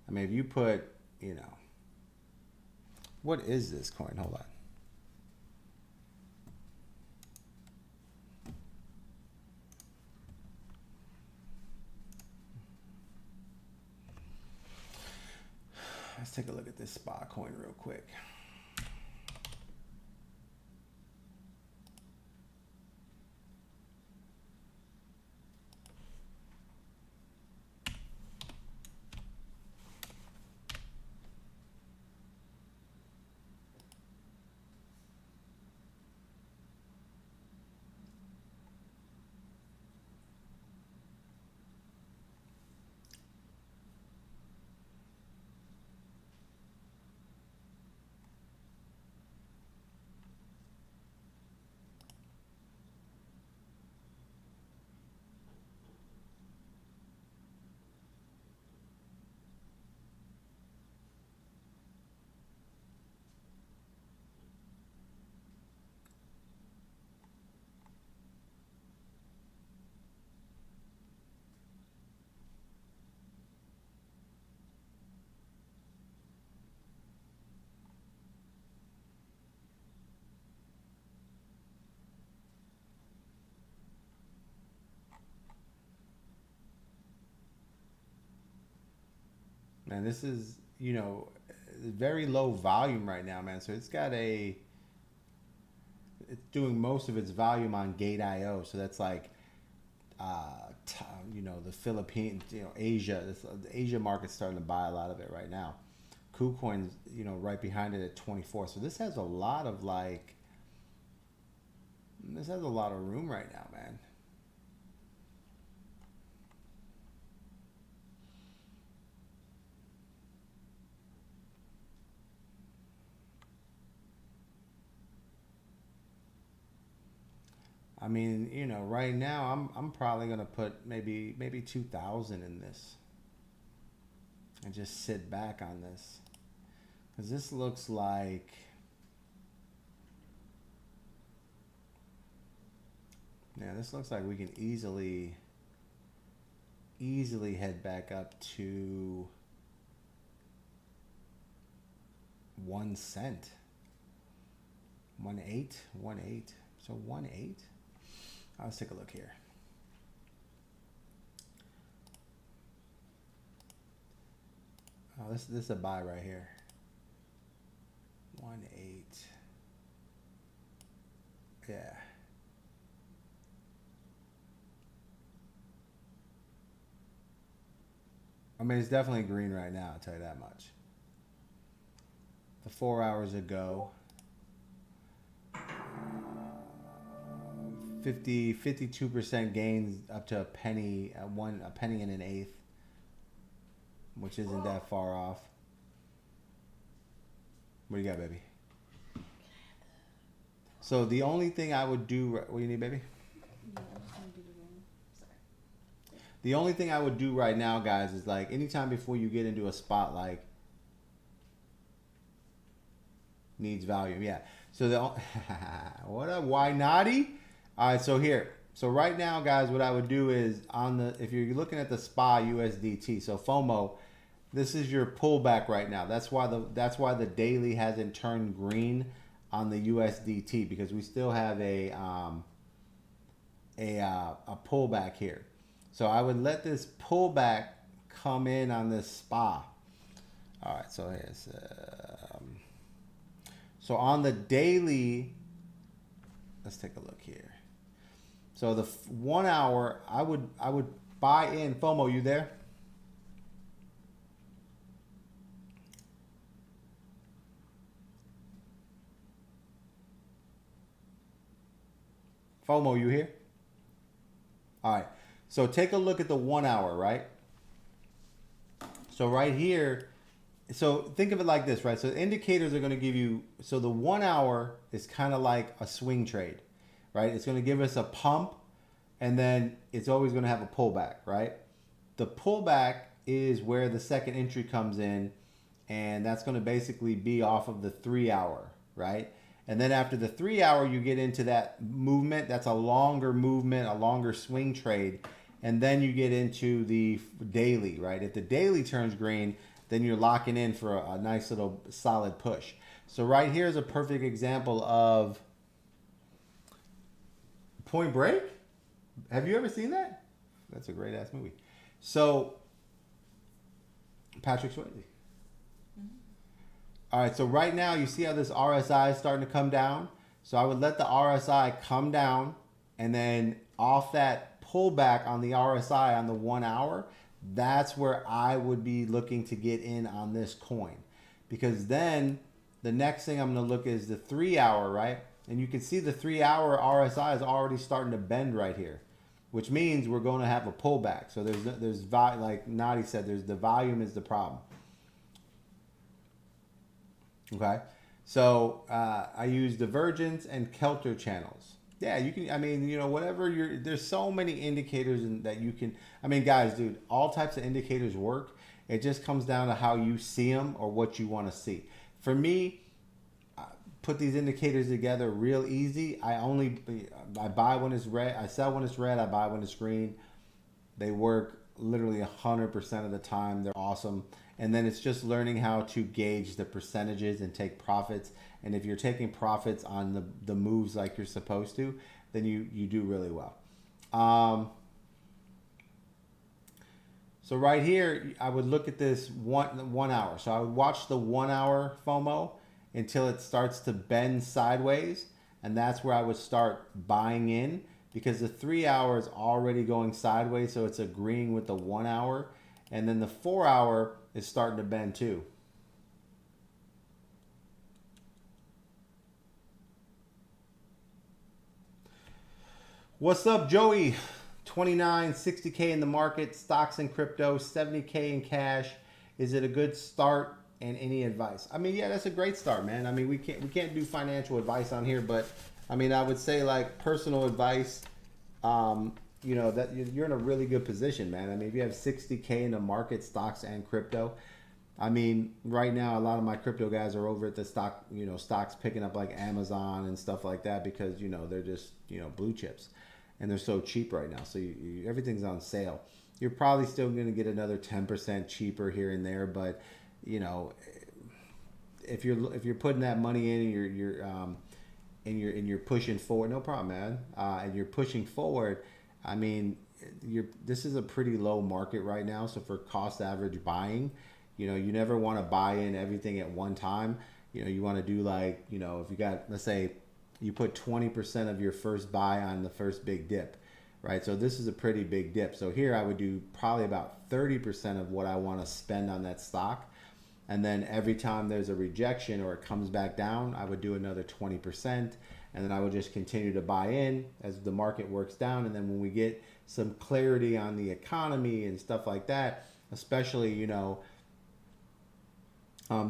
I mean, if you put, you know, what is this coin? Hold on. Let's take a look at this SPA coin real quick. Man, this is, you know, very low volume right now, man. So it's doing most of its volume on Gate IO. So that's like, you know, the Philippines, you know, Asia. The Asia market's starting to buy a lot of it right now. KuCoin's, you know, right behind it at 24. So this has a lot of room right now, man. I mean, you know, right now I'm probably gonna put maybe 2,000 in this and just sit back on this, because this looks like, yeah, this looks like we can easily head back up to 1 cent. 1.8. So 1.8. Let's take a look here. Oh, this is a buy right here. 1.8. Yeah. I mean, it's definitely green right now, I'll tell you that much. The 4 hours ago, 52% gains up to a penny and an eighth, which isn't that far off. What do you got, baby? So the only thing I would do, what do you need, baby? The only thing I would do right now, guys, is like anytime before you get into a spot like needs volume, yeah. So the what up, why naughty? All right, so here, so right now, guys, what I would do is if you're looking at the SPA USDT, so FOMO, this is your pullback right now. That's why the daily hasn't turned green on the USDT, because we still have a pullback here. So I would let this pullback come in on this SPA. All right, so here's so on the daily, let's take a look here. So the 1 hour, I would buy in. FOMO, you there? FOMO, you here? All right. So take a look at the 1 hour, right? So right here, so think of it like this, right? So indicators are going to give you, so the 1 hour is kind of like a swing trade, right? It's going to give us a pump, and then it's always going to have a pullback, right? The pullback is where the second entry comes in, and that's going to basically be off of the 3 hour, right? And then after the 3 hour, you get into that movement. That's a longer movement, a longer swing trade. And then you get into the daily, right? If the daily turns green, then you're locking in for a nice little solid push. So right here is a perfect example of Point Break. Have you ever seen that? That's a great ass movie. So Patrick Swayze. All right, so right now you see how this RSI is starting to come down. So I would let the RSI come down, and then off that pullback on the RSI on the 1 hour, that's where I would be looking to get in on this coin. Because then the next thing I'm going to look is the 3 hour, right? And you can see the 3 hour RSI is already starting to bend right here, which means we're going to have a pullback. So there's like Nadi said, the volume is the problem. Okay, so I use divergence and Kelter channels. Yeah, you can, I mean, you know, whatever there's so many indicators that you can, I mean, guys, dude, all types of indicators work. It just comes down to how you see them or what you want to see. For me, I put these indicators together real easy. I buy when it's red, I sell when it's red, I buy when it's green. They work literally 100% of the time. They're awesome. And then it's just learning how to gauge the percentages and take profits. And if you're taking profits on the moves like you're supposed to, then you do really well. So So right here, I would look at this 1 hour. So I would watch the 1 hour FOMO until it starts to bend sideways, and that's where I would start buying in, because the 3 hour is already going sideways, so it's agreeing with the 1 hour, and then the 4 hour is starting to bend too. What's up, Joey? 29, 60K in the market, stocks and crypto, 70K in cash. Is it a good start, and any advice? I mean, yeah, that's a great start, man. I mean, we can't do financial advice on here, but I mean, I would say like personal advice, you know, that you're in a really good position, man. I mean, if you have 60K in the market, stocks and crypto, I mean, right now, a lot of my crypto guys are over at the stock, you know, stocks picking up like Amazon and stuff like that, because, you know, they're just, you know, blue chips, and they're so cheap right now. So everything's on sale. You're probably still going to get another 10% cheaper here and there, but you know, if you're putting that money in, and you're pushing forward, no problem, man. And you're pushing forward. I mean, this is a pretty low market right now. So for cost average buying, you know, you never want to buy in everything at one time. You know, you want to do like, you know, if you got, let's say, you put 20% of your first buy on the first big dip, right? So this is a pretty big dip. So here I would do probably about 30% of what I want to spend on that stock. And then every time there's a rejection or it comes back down, I would do another 20%. And then I would just continue to buy in as the market works down. And then when we get some clarity on the economy and stuff like that, especially, you know,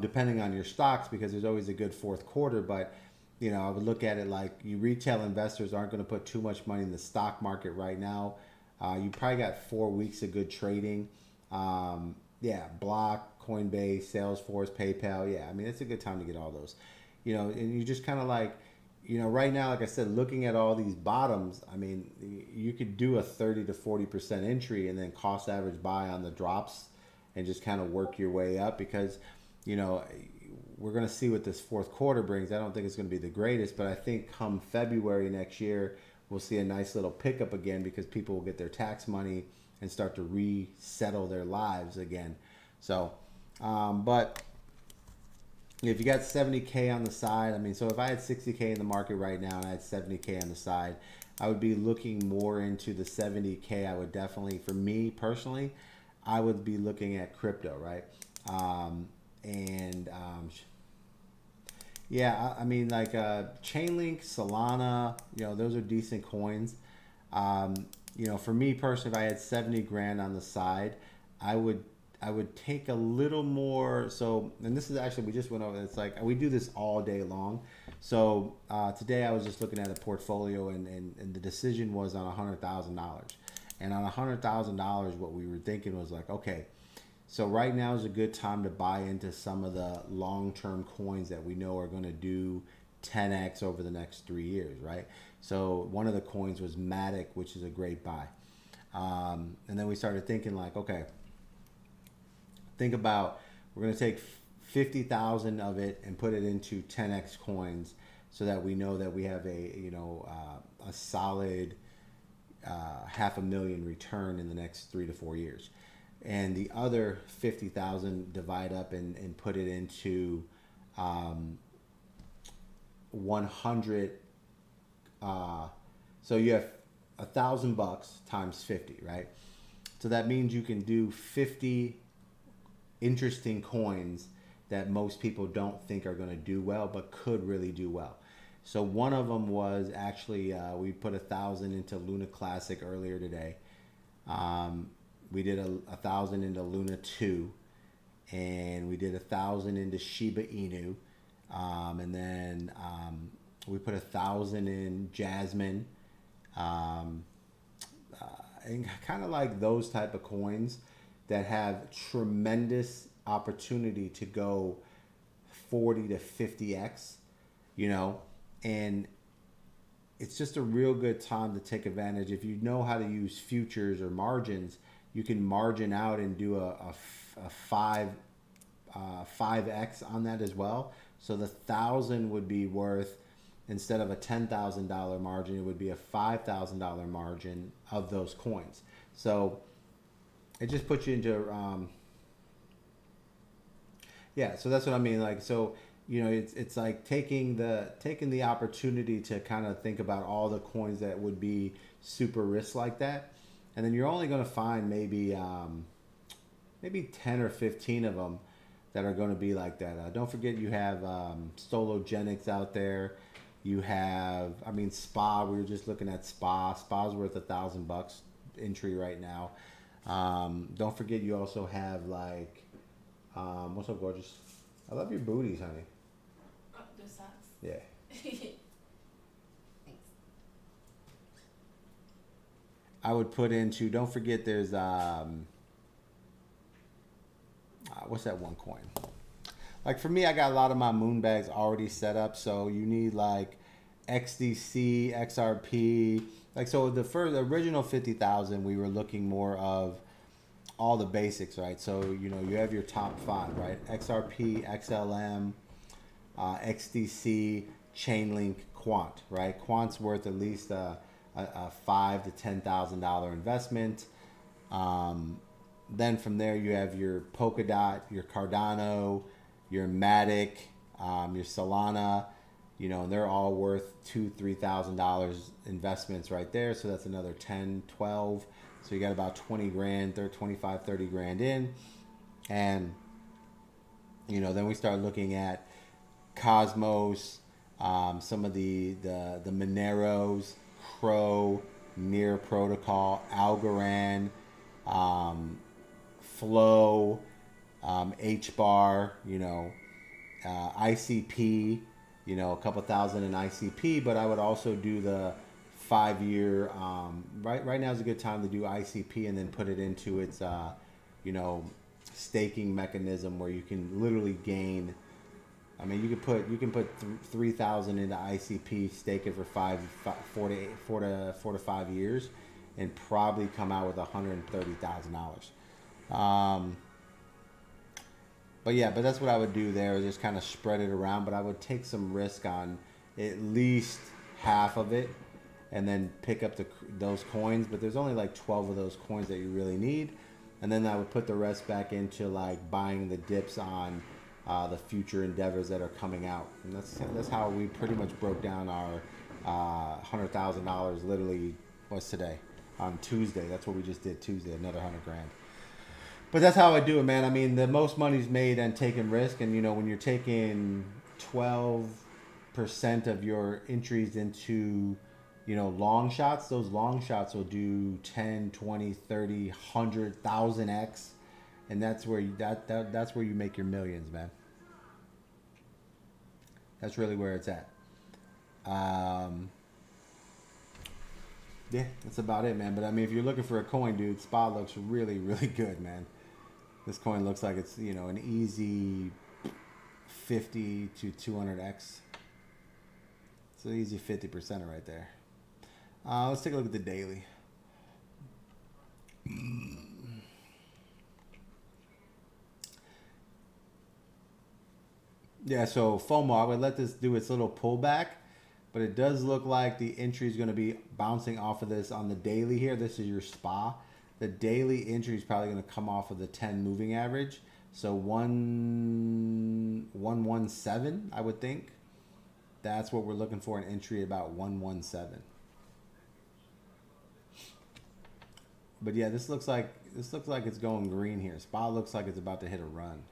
depending on your stocks, because there's always a good fourth quarter, but you know, I would look at it like you retail investors aren't going to put too much money in the stock market right now. You probably got 4 weeks of good trading. Yeah, Block, Coinbase, Salesforce, PayPal. Yeah, I mean, it's a good time to get all those. You know, and you just kind of like, you know, right now, like I said, looking at all these bottoms, I mean, you could do a 30 to 40% entry and then cost average buy on the drops and just kind of work your way up, because, you know, we're going to see what this fourth quarter brings. I don't think it's going to be the greatest, but I think come February next year, we'll see a nice little pickup again, because people will get their tax money and start to resettle their lives again. So, but if you got 70K on the side, I mean, so if I had 60K in the market right now and I had 70K on the side, I would be looking more into the 70K. I would definitely, for me personally, I would be looking at crypto, right? Yeah, I mean, like Chainlink, Solana, you know, those are decent coins. You know, for me personally, if I had 70 grand on the side, I would take a little more. So, and this is actually, we just went over, it's like, we do this all day long. So today I was just looking at a portfolio, and the decision was on $100,000. And on $100,000, what we were thinking was like, okay, so right now is a good time to buy into some of the long-term coins that we know are going to do 10x over the next 3 years, right? So one of the coins was Matic, which is a great buy. And then we started thinking like, okay, think about, we're going to take 50,000 of it and put it into 10x coins, so that we know that we have a, you know, a solid $500,000 return in the next 3 to 4 years. And the other 50,000 divide up and put it into 100. So you have $1,000 times 50, right? So that means you can do 50 interesting coins that most people don't think are going to do well, but could really do well. So one of them was actually, we put 1,000 into Luna Classic earlier today. We did 1,000 into Luna 2, and we did 1,000 into Shiba Inu, and then we put 1,000 in Jasmine, and kind of like those type of coins that have tremendous opportunity to go 40 to 50x, you know, and it's just a real good time to take advantage. If you know how to use futures or margins, you can margin out and do a 5x on that as well. So the 1,000 would be worth, instead of a $10,000 margin, it would be a $5,000 margin of those coins. So it just puts you into yeah. So that's what I mean. Like, so you know, it's like taking the opportunity to kind of think about all the coins that would be super risk like that, and then you're only going to find maybe 10 or 15 of them that are going to be like that. Don't forget you have Stologenics out there. You have, I mean, Spa. We were just looking at Spa. Spa's worth $1,000 entry right now. Don't forget you also have like, what's up, gorgeous? I love your booties, honey. Oh, the socks. Yeah. Thanks. I would put into. Don't forget, there's what's that one coin? Like for me, I got a lot of my moon bags already set up, so you need like XDC, XRP. Like so, the original 50,000, we were looking more of all the basics, right? So you know, you have your top five, right? XRP, XLM, XDC, Chainlink, Quant, right? Quant's worth at least a $5,000 to $10,000 investment. Then from there you have your Polkadot, your Cardano, your Matic, your Solana. You know, they're all worth $2,000-$3,000 investments right there. So that's another 10, 12. So you got about 20 grand, 25, 30 grand in. And, you know, then we start looking at Cosmos, some of the Moneros, Crow, Near Protocol, Algorand, Flow, HBAR, you know, ICP, you know, a couple thousand in ICP, but I would also do the 5-year, right now is a good time to do ICP and then put it into its, you know, staking mechanism where you can literally gain. I mean, you can put 3,000 into ICP, stake it for 4 to 5 years, and probably come out with $130,000. But yeah, but that's what I would do there, is just kind of spread it around. But I would take some risk on at least half of it, and then pick up those coins. But there's only like 12 of those coins that you really need, and then I would put the rest back into like buying the dips on the future endeavors that are coming out. And that's how we pretty much broke down our $100,000. Literally, what's today? On Tuesday. That's what we just did Tuesday. Another 100 grand. But that's how I do it, man. I mean, the most money's made on taking risk, and you know, when you're taking 12% of your entries into, you know, long shots, those long shots will do 10, 20, 30, 100,000x, and that's where that's where you make your millions, man. That's really where it's at. Yeah, that's about it, man. But I mean, if you're looking for a coin, dude, SPA looks really, really good, man. This coin looks like it's, you know, an easy 50 to 200x. It's an easy 50% right there. Let's take a look at the daily. Yeah, so FOMO, I would let this do its little pullback, but it does look like the entry is going to be bouncing off of this on the daily here. This is your SPA. The daily entry is probably going to come off of the 10 moving average. So 117, I would think. That's what we're looking for, an entry about 117. But yeah, this looks like it's going green here. SPA looks like it's about to hit a run.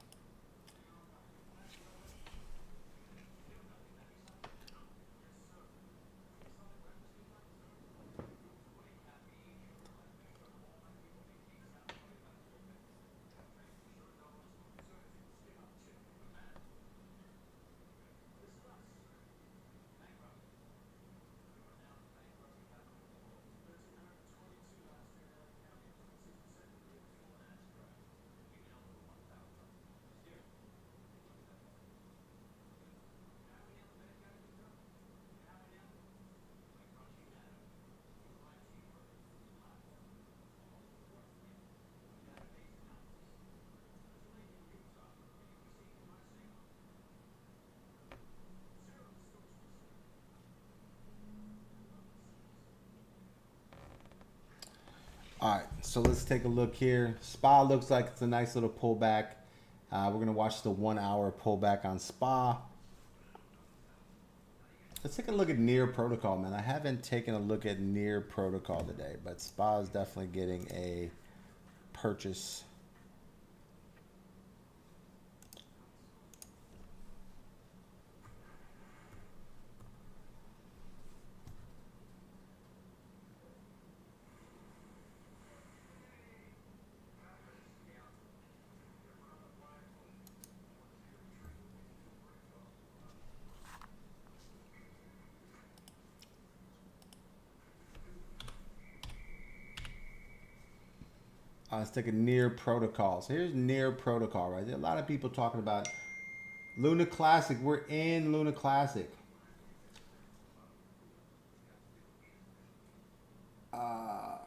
All right, so let's take a look here. Spa looks like it's a nice little pullback. We're gonna watch the 1 hour pullback on Spa. Let's take a look at Near Protocol, man. I haven't taken a look at Near Protocol today, but Spa is definitely getting a purchase. Let's take a Near Protocol. So here's Near Protocol, right? There are a lot of people talking about Luna Classic. We're in Luna Classic. I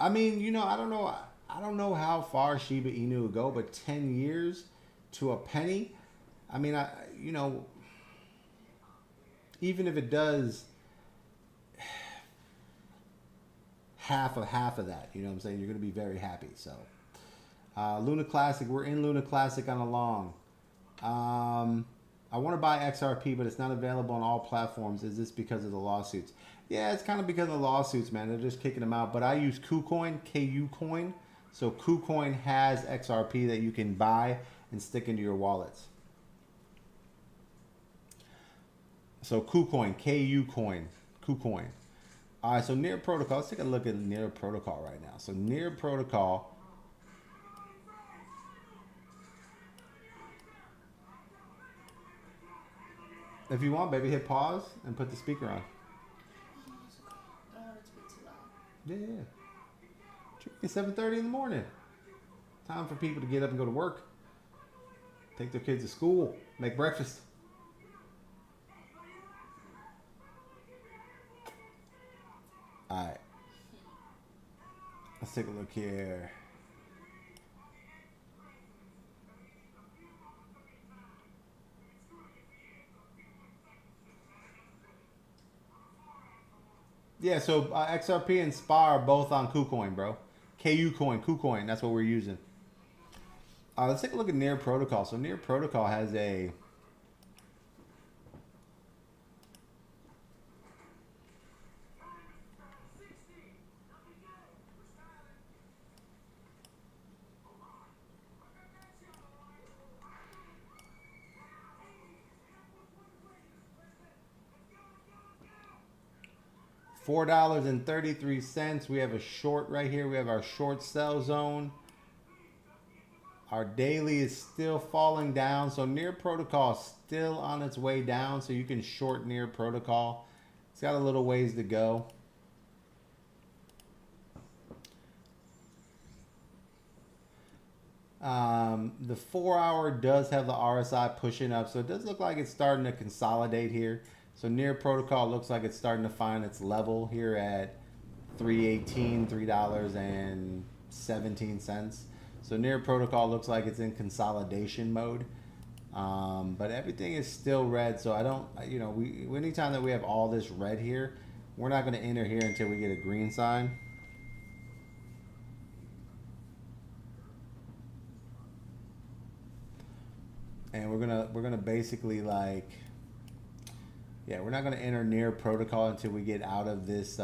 mean, you know, I don't know. I don't know how far Shiba Inu will go, but 10 years to a penny. I mean, you know, even if it does half of that, you know what I'm saying? You're going to be very happy. So, Luna Classic, we're in Luna Classic on a long. I want to buy XRP, but it's not available on all platforms. Is this because of the lawsuits? Yeah, it's kind of because of the lawsuits, man. They're just kicking them out. But I use KuCoin, KU Coin. So KuCoin has XRP that you can buy and stick into your wallets. So KuCoin, KU Coin, KuCoin. All right, so Near Protocol. Let's take a look at Near Protocol right now. So Near Protocol. If you want, baby, hit pause and put the speaker on. I don't want it to be too loud. Yeah. It's 7:30 in the morning. Time for people to get up and go to work. Take their kids to school. Make breakfast. All right. Let's take a look here. Yeah, so XRP and SPA are both on KuCoin, bro. KU Coin, KuCoin. That's what we're using. Let's take a look at Near Protocol. So Near Protocol has a... $4.33. We have a short right here. We have our short sell zone. Our daily is still falling down. So Near Protocol is still on its way down. So you can short Near Protocol. It's got a little ways to go. The 4 hour does have the RSI pushing up. So it does look like it's starting to consolidate here. So Near Protocol looks like it's starting to find its level here at $3.18, $3.17. So Near Protocol looks like it's in consolidation mode. But everything is still red. So I don't, you know, anytime that we have all this red here, we're not going to enter here until we get a green sign. And we're gonna basically like, yeah, we're not gonna enter Near Protocol until we get out of this.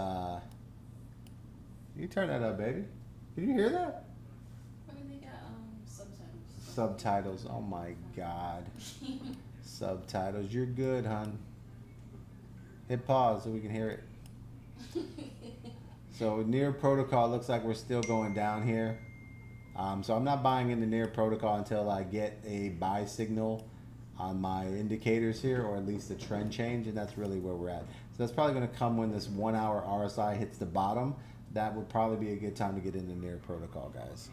You turn that up, baby. Did you hear that? We're gonna get subtitles. Subtitles. Oh my God. Subtitles. You're good, hon. Hit pause so we can hear it. So Near Protocol looks like we're still going down here. So I'm not buying into Near Protocol until I get a buy signal on my indicators here, or at least a trend change, and that's really where we're at. So that's probably going to come when this 1 hour RSI hits the bottom. That would probably be a good time to get into Near Protocol, guys.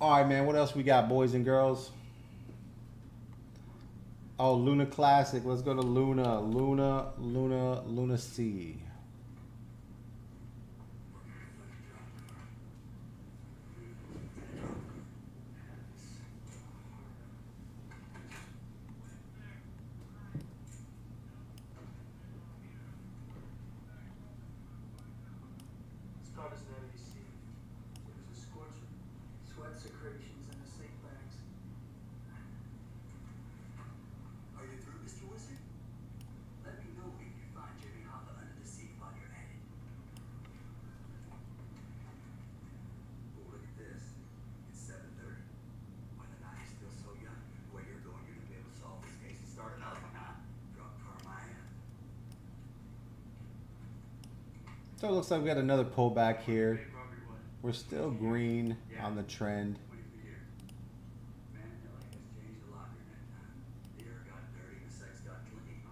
All right, man, what else we got, boys and girls? Oh, Luna Classic. Let's go to Luna C. start as an NBC. It was a scorcher. Sweat secretions in the sink bags. Are you through, Mr. Wizard? Let me know if you find Jimmy Hoffa under the seat while you're at it. Oh, look at this. It's 7:30. When the night is still so young, where you're going, you're gonna be able to solve this case and start another one, huh? Drop Carmine. So it looks like we got another pullback here. We're still green on the trend. What did you hear? Man, the light has changed a lot during that time. The air got dirty, the sex got clean.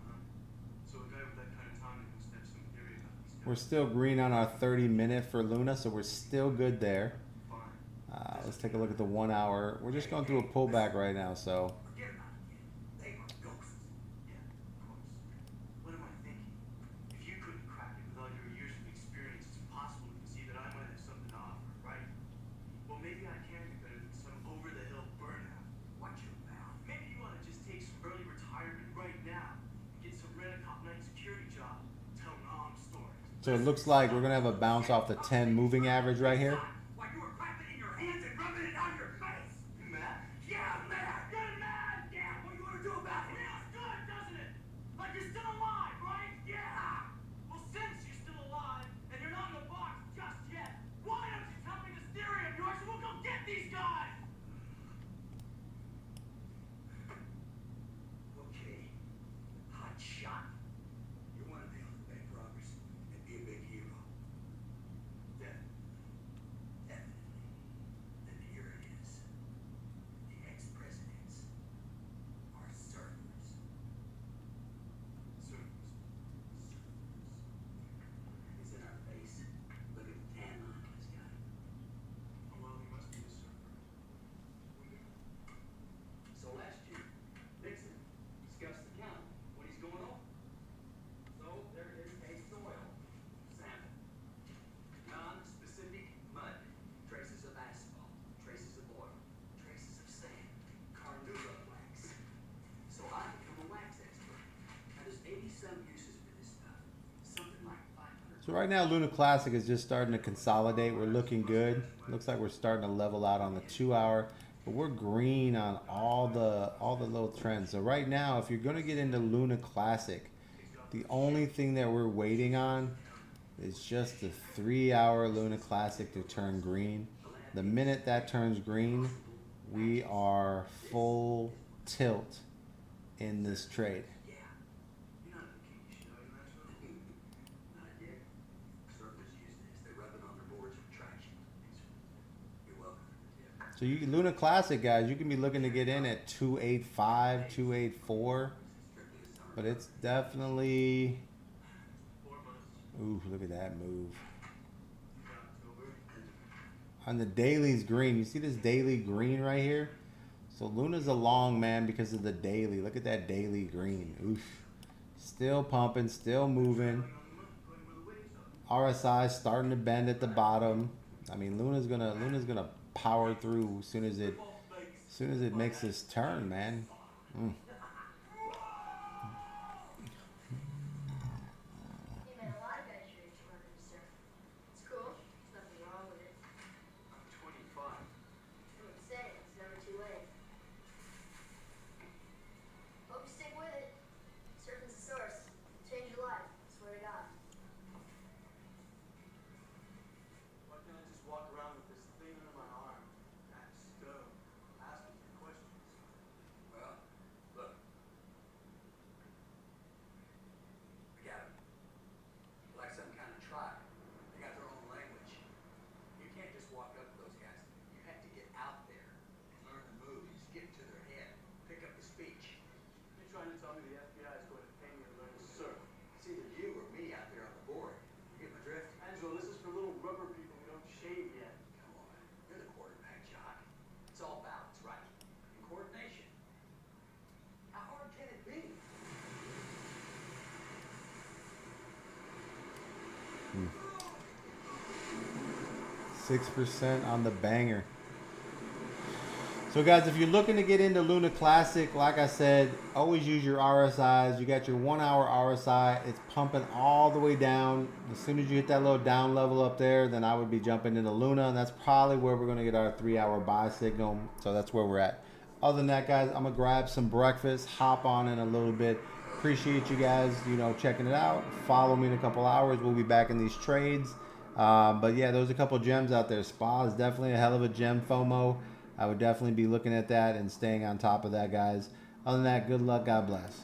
So a guy with that kind of timing must have some theory about these guys. We're still green on our 30-minute for Luna, so we're still good there. Fine. Let's take a look at the 1 hour. We're just going through a pullback right now, so Forget about it, kid. They were ghosts. Yeah, of course. What am I thinking? If you couldn't crack it with all your years of experience, it's possible to conceive that I might have something to offer, right? Well, maybe I can be better than some over-the-hill burnout. Watch your mouth. Maybe you want to just take some early retirement right now and get some rent-a-cop night security job. Tell mom stories. so it looks like we're gonna have a bounce off the 10 moving average right here. While you were clapping in your hands and rubbing it on your face. You mad? Yeah, I'm mad. Good mad. Yeah, what do you want to do about it? Feels good, doesn't it? Like you're still alive, right? Yeah. Well, since you're still alive and you're not in the box just yet, why don't you tell me this theory of yours and we'll go get these guys? Okay. Hot shot. You want to be on the bank robbers and be a big hero. Definitely. Definitely. Then here it is. The ex-presidents are surfers. Surfers. It's in our face. Look at the tan line on this guy. Oh, well, he must be a surfer. So last year, Nixon discussed the county when he's going over. So there is a soil sample. Non-specific mud. Traces of asphalt. Traces of oil. Traces of sand. Carnauba wax. So I become a wax expert. Now there's 80 some uses for this stuff. Something like 500. So right now Luna Classic is just starting to consolidate. We're looking good. Looks like we're starting to level out on the 2 hour, but we're green on all the little trends. So right now, if you're gonna get into Luna Classic, the only thing that we're waiting on is just the 3 hour Luna Classic to turn green. The minute that turns green, we are full tilt in this trade. Yeah. You're not a vacation, are you, Maxwell? Not yet. Surfers use this. They rub it on their boards for traction. You're welcome. Yeah. So you Luna Classic guys, you can be looking to get in at 285, 284, but it's definitely. 4 months. Ooh, look at that move. October. On the daily's green, you see this daily green right here? So Luna's a long man because of the daily. Look at that daily green. Oof. Still pumping, still moving. RSI starting to bend at the bottom. I mean, Luna's gonna power through as soon as it makes this turn, man. Hey man, a lot of guys your age learn to surf. It's cool. There's nothing wrong with it. I'm 25. I would say it's never too late. Hope you stick with it. Surfing's the source. Change your life. Swear to God. Why can't I just walk around with this thing under my arm? That's dope. Ask me questions. Well, look. I got 'em. Like some kind of tribe. They got their own language. You can't just walk up to those guys. You have to get out there and learn the moves, get to their head, pick up the speech. You're trying to tell me the FBI is going to pay me to learn to surf? It's either you or me out there on the board. You get my drift? Angelo, this is for little rubber people who don't shave yet. Come on. You're the quarterback, Jock. It's all balance, right? And coordination. How hard can it be? 6% on the banger. So guys, if you're looking to get into Luna Classic, like I said, always use your RSIs. You got your 1 hour RSI. It's pumping all the way down. As soon as you hit that little down level up there, then I would be jumping into Luna, and that's probably where we're going to get our 3 hour buy signal. So that's where we're at. Other than that, guys, I'm going to grab some breakfast, hop on in a little bit. Appreciate you guys, checking it out. Follow me in a couple hours. We'll be back in these trades. But yeah, there's a couple gems out there. Spa is definitely a hell of a gem, FOMO. I would definitely be looking at that and staying on top of that, guys. Other than that, good luck. God bless.